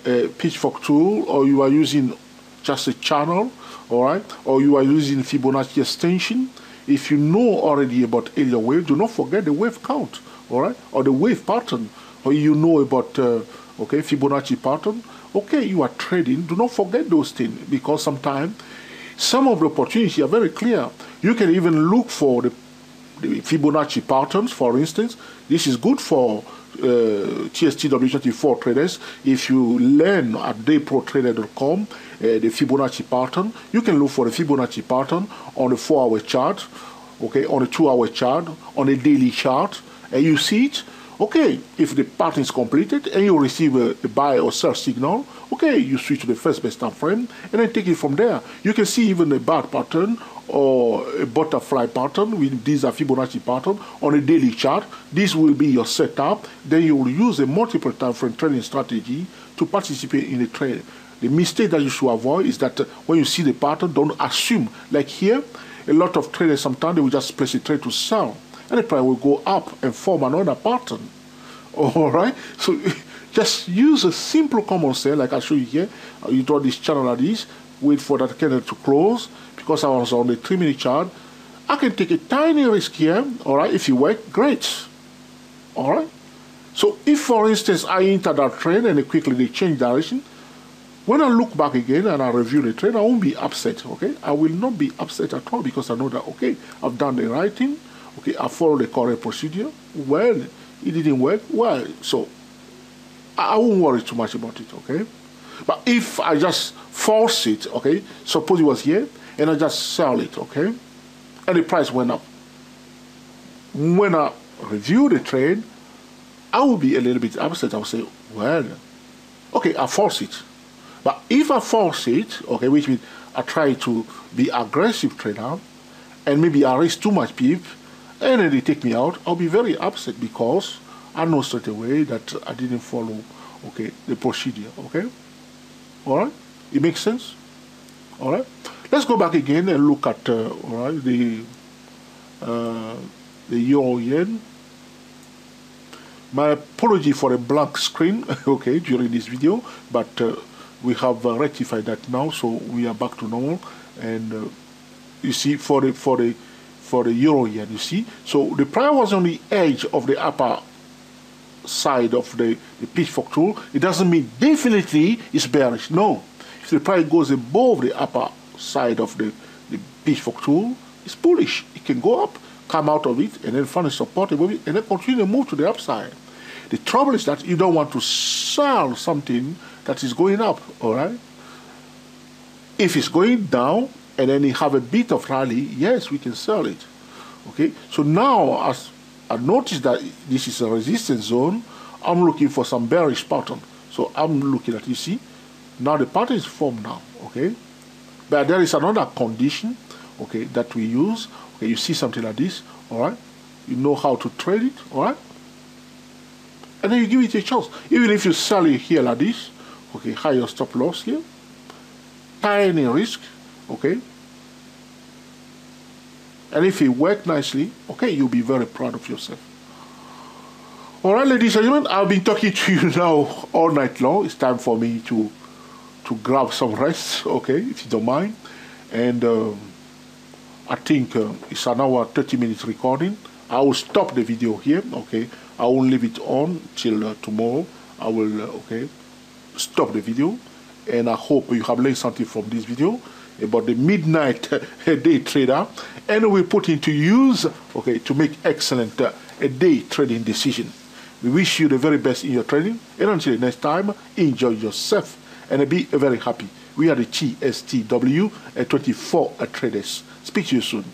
a Pitchfork tool, or you are using just a channel, all right, or you are using Fibonacci extension. If you know already about Elliott wave, do not forget the wave count, all right, or the wave pattern, or you know about okay, Fibonacci pattern. Okay, you are trading. Do not forget those things, because sometimes some of the opportunities are very clear. You can even look for the Fibonacci patterns. For instance, this is good for TSTW24 traders. If you learn at dayprotrader.com the Fibonacci pattern, you can look for the Fibonacci pattern on the 4-hour chart, okay, on the 2-hour chart, on the daily chart, and you see it. Okay, if the pattern is completed and you receive a buy or sell signal, okay, you switch to the first best time frame and then take it from there. You can see even a bar pattern or a butterfly pattern with these are Fibonacci pattern on a daily chart. This will be your setup. Then you will use a multiple time frame trading strategy to participate in the trade. The mistake that you should avoid is that when you see the pattern, don't assume. Like here, a lot of traders sometimes they will just place a trade to sell, and the price will go up and form another pattern. All right, so just use a simple common sense, like I show you here. You draw this channel like this, wait for that candle to close. Because I was on the 3-minute chart, I can take a tiny risk here. All right, if you work, great. All right. So if, for instance, I enter that trade and quickly they change direction, when I look back again and I review the trade, I won't be upset. Okay, I will not be upset at all, because I know that, okay, I've done the right thing. Okay, I followed the correct procedure. Well, it didn't work. Well, so I won't worry too much about it. Okay, but if I just force it, okay, suppose it was here and I just sell it, okay, and the price went up. When I review the trade, I will be a little bit upset. I will say, well, okay, I force it. But if I force it, okay, which means I try to be aggressive trader, and maybe I raise too much pip, and then they take me out, I'll be very upset because I know straight away that I didn't follow, okay, the procedure, okay? All right? It makes sense? All right? Let's go back again and look at, all right, the euro yen. My apology for a blank screen, okay, during this video, but we have rectified that now, so we are back to normal. And you see, for the euro yen, you see, so the price was on the edge of the upper side of the Pitchfork tool. It doesn't mean definitely it's bearish. No, if the price goes above the upper side of the Pitchfork tool, it's bullish. It can go up, come out of it, and then find a support above it, and then continue to move to the upside. The trouble is that you don't want to sell something that is going up, all right? If it's going down and then you have a bit of rally, yes, we can sell it, okay? So now, as I notice that this is a resistance zone, I'm looking for some bearish pattern. So I'm looking at, you see, now the pattern is formed now, okay? But there is another condition, okay, that we use. Okay, you see something like this, all right? You know how to trade it, all right? And then you give it a chance. Even if you sell it here like this, okay, higher stop loss here, tiny risk, okay? And if it works nicely, okay, you'll be very proud of yourself. All right, ladies and gentlemen, I've been talking to you now all night long. It's time for me to grab some rest, okay, if you don't mind. And I think it's an hour, 30 minutes recording. I will stop the video here, okay. I won't leave it on till tomorrow. I will, okay, stop the video. And I hope you have learned something from this video about the midnight day trader, and we put into use, okay, to make excellent day trading decision. We wish you the very best in your trading, and until the next time, enjoy yourself and be very happy. We are the TSTW 24 traders. Speak to you soon.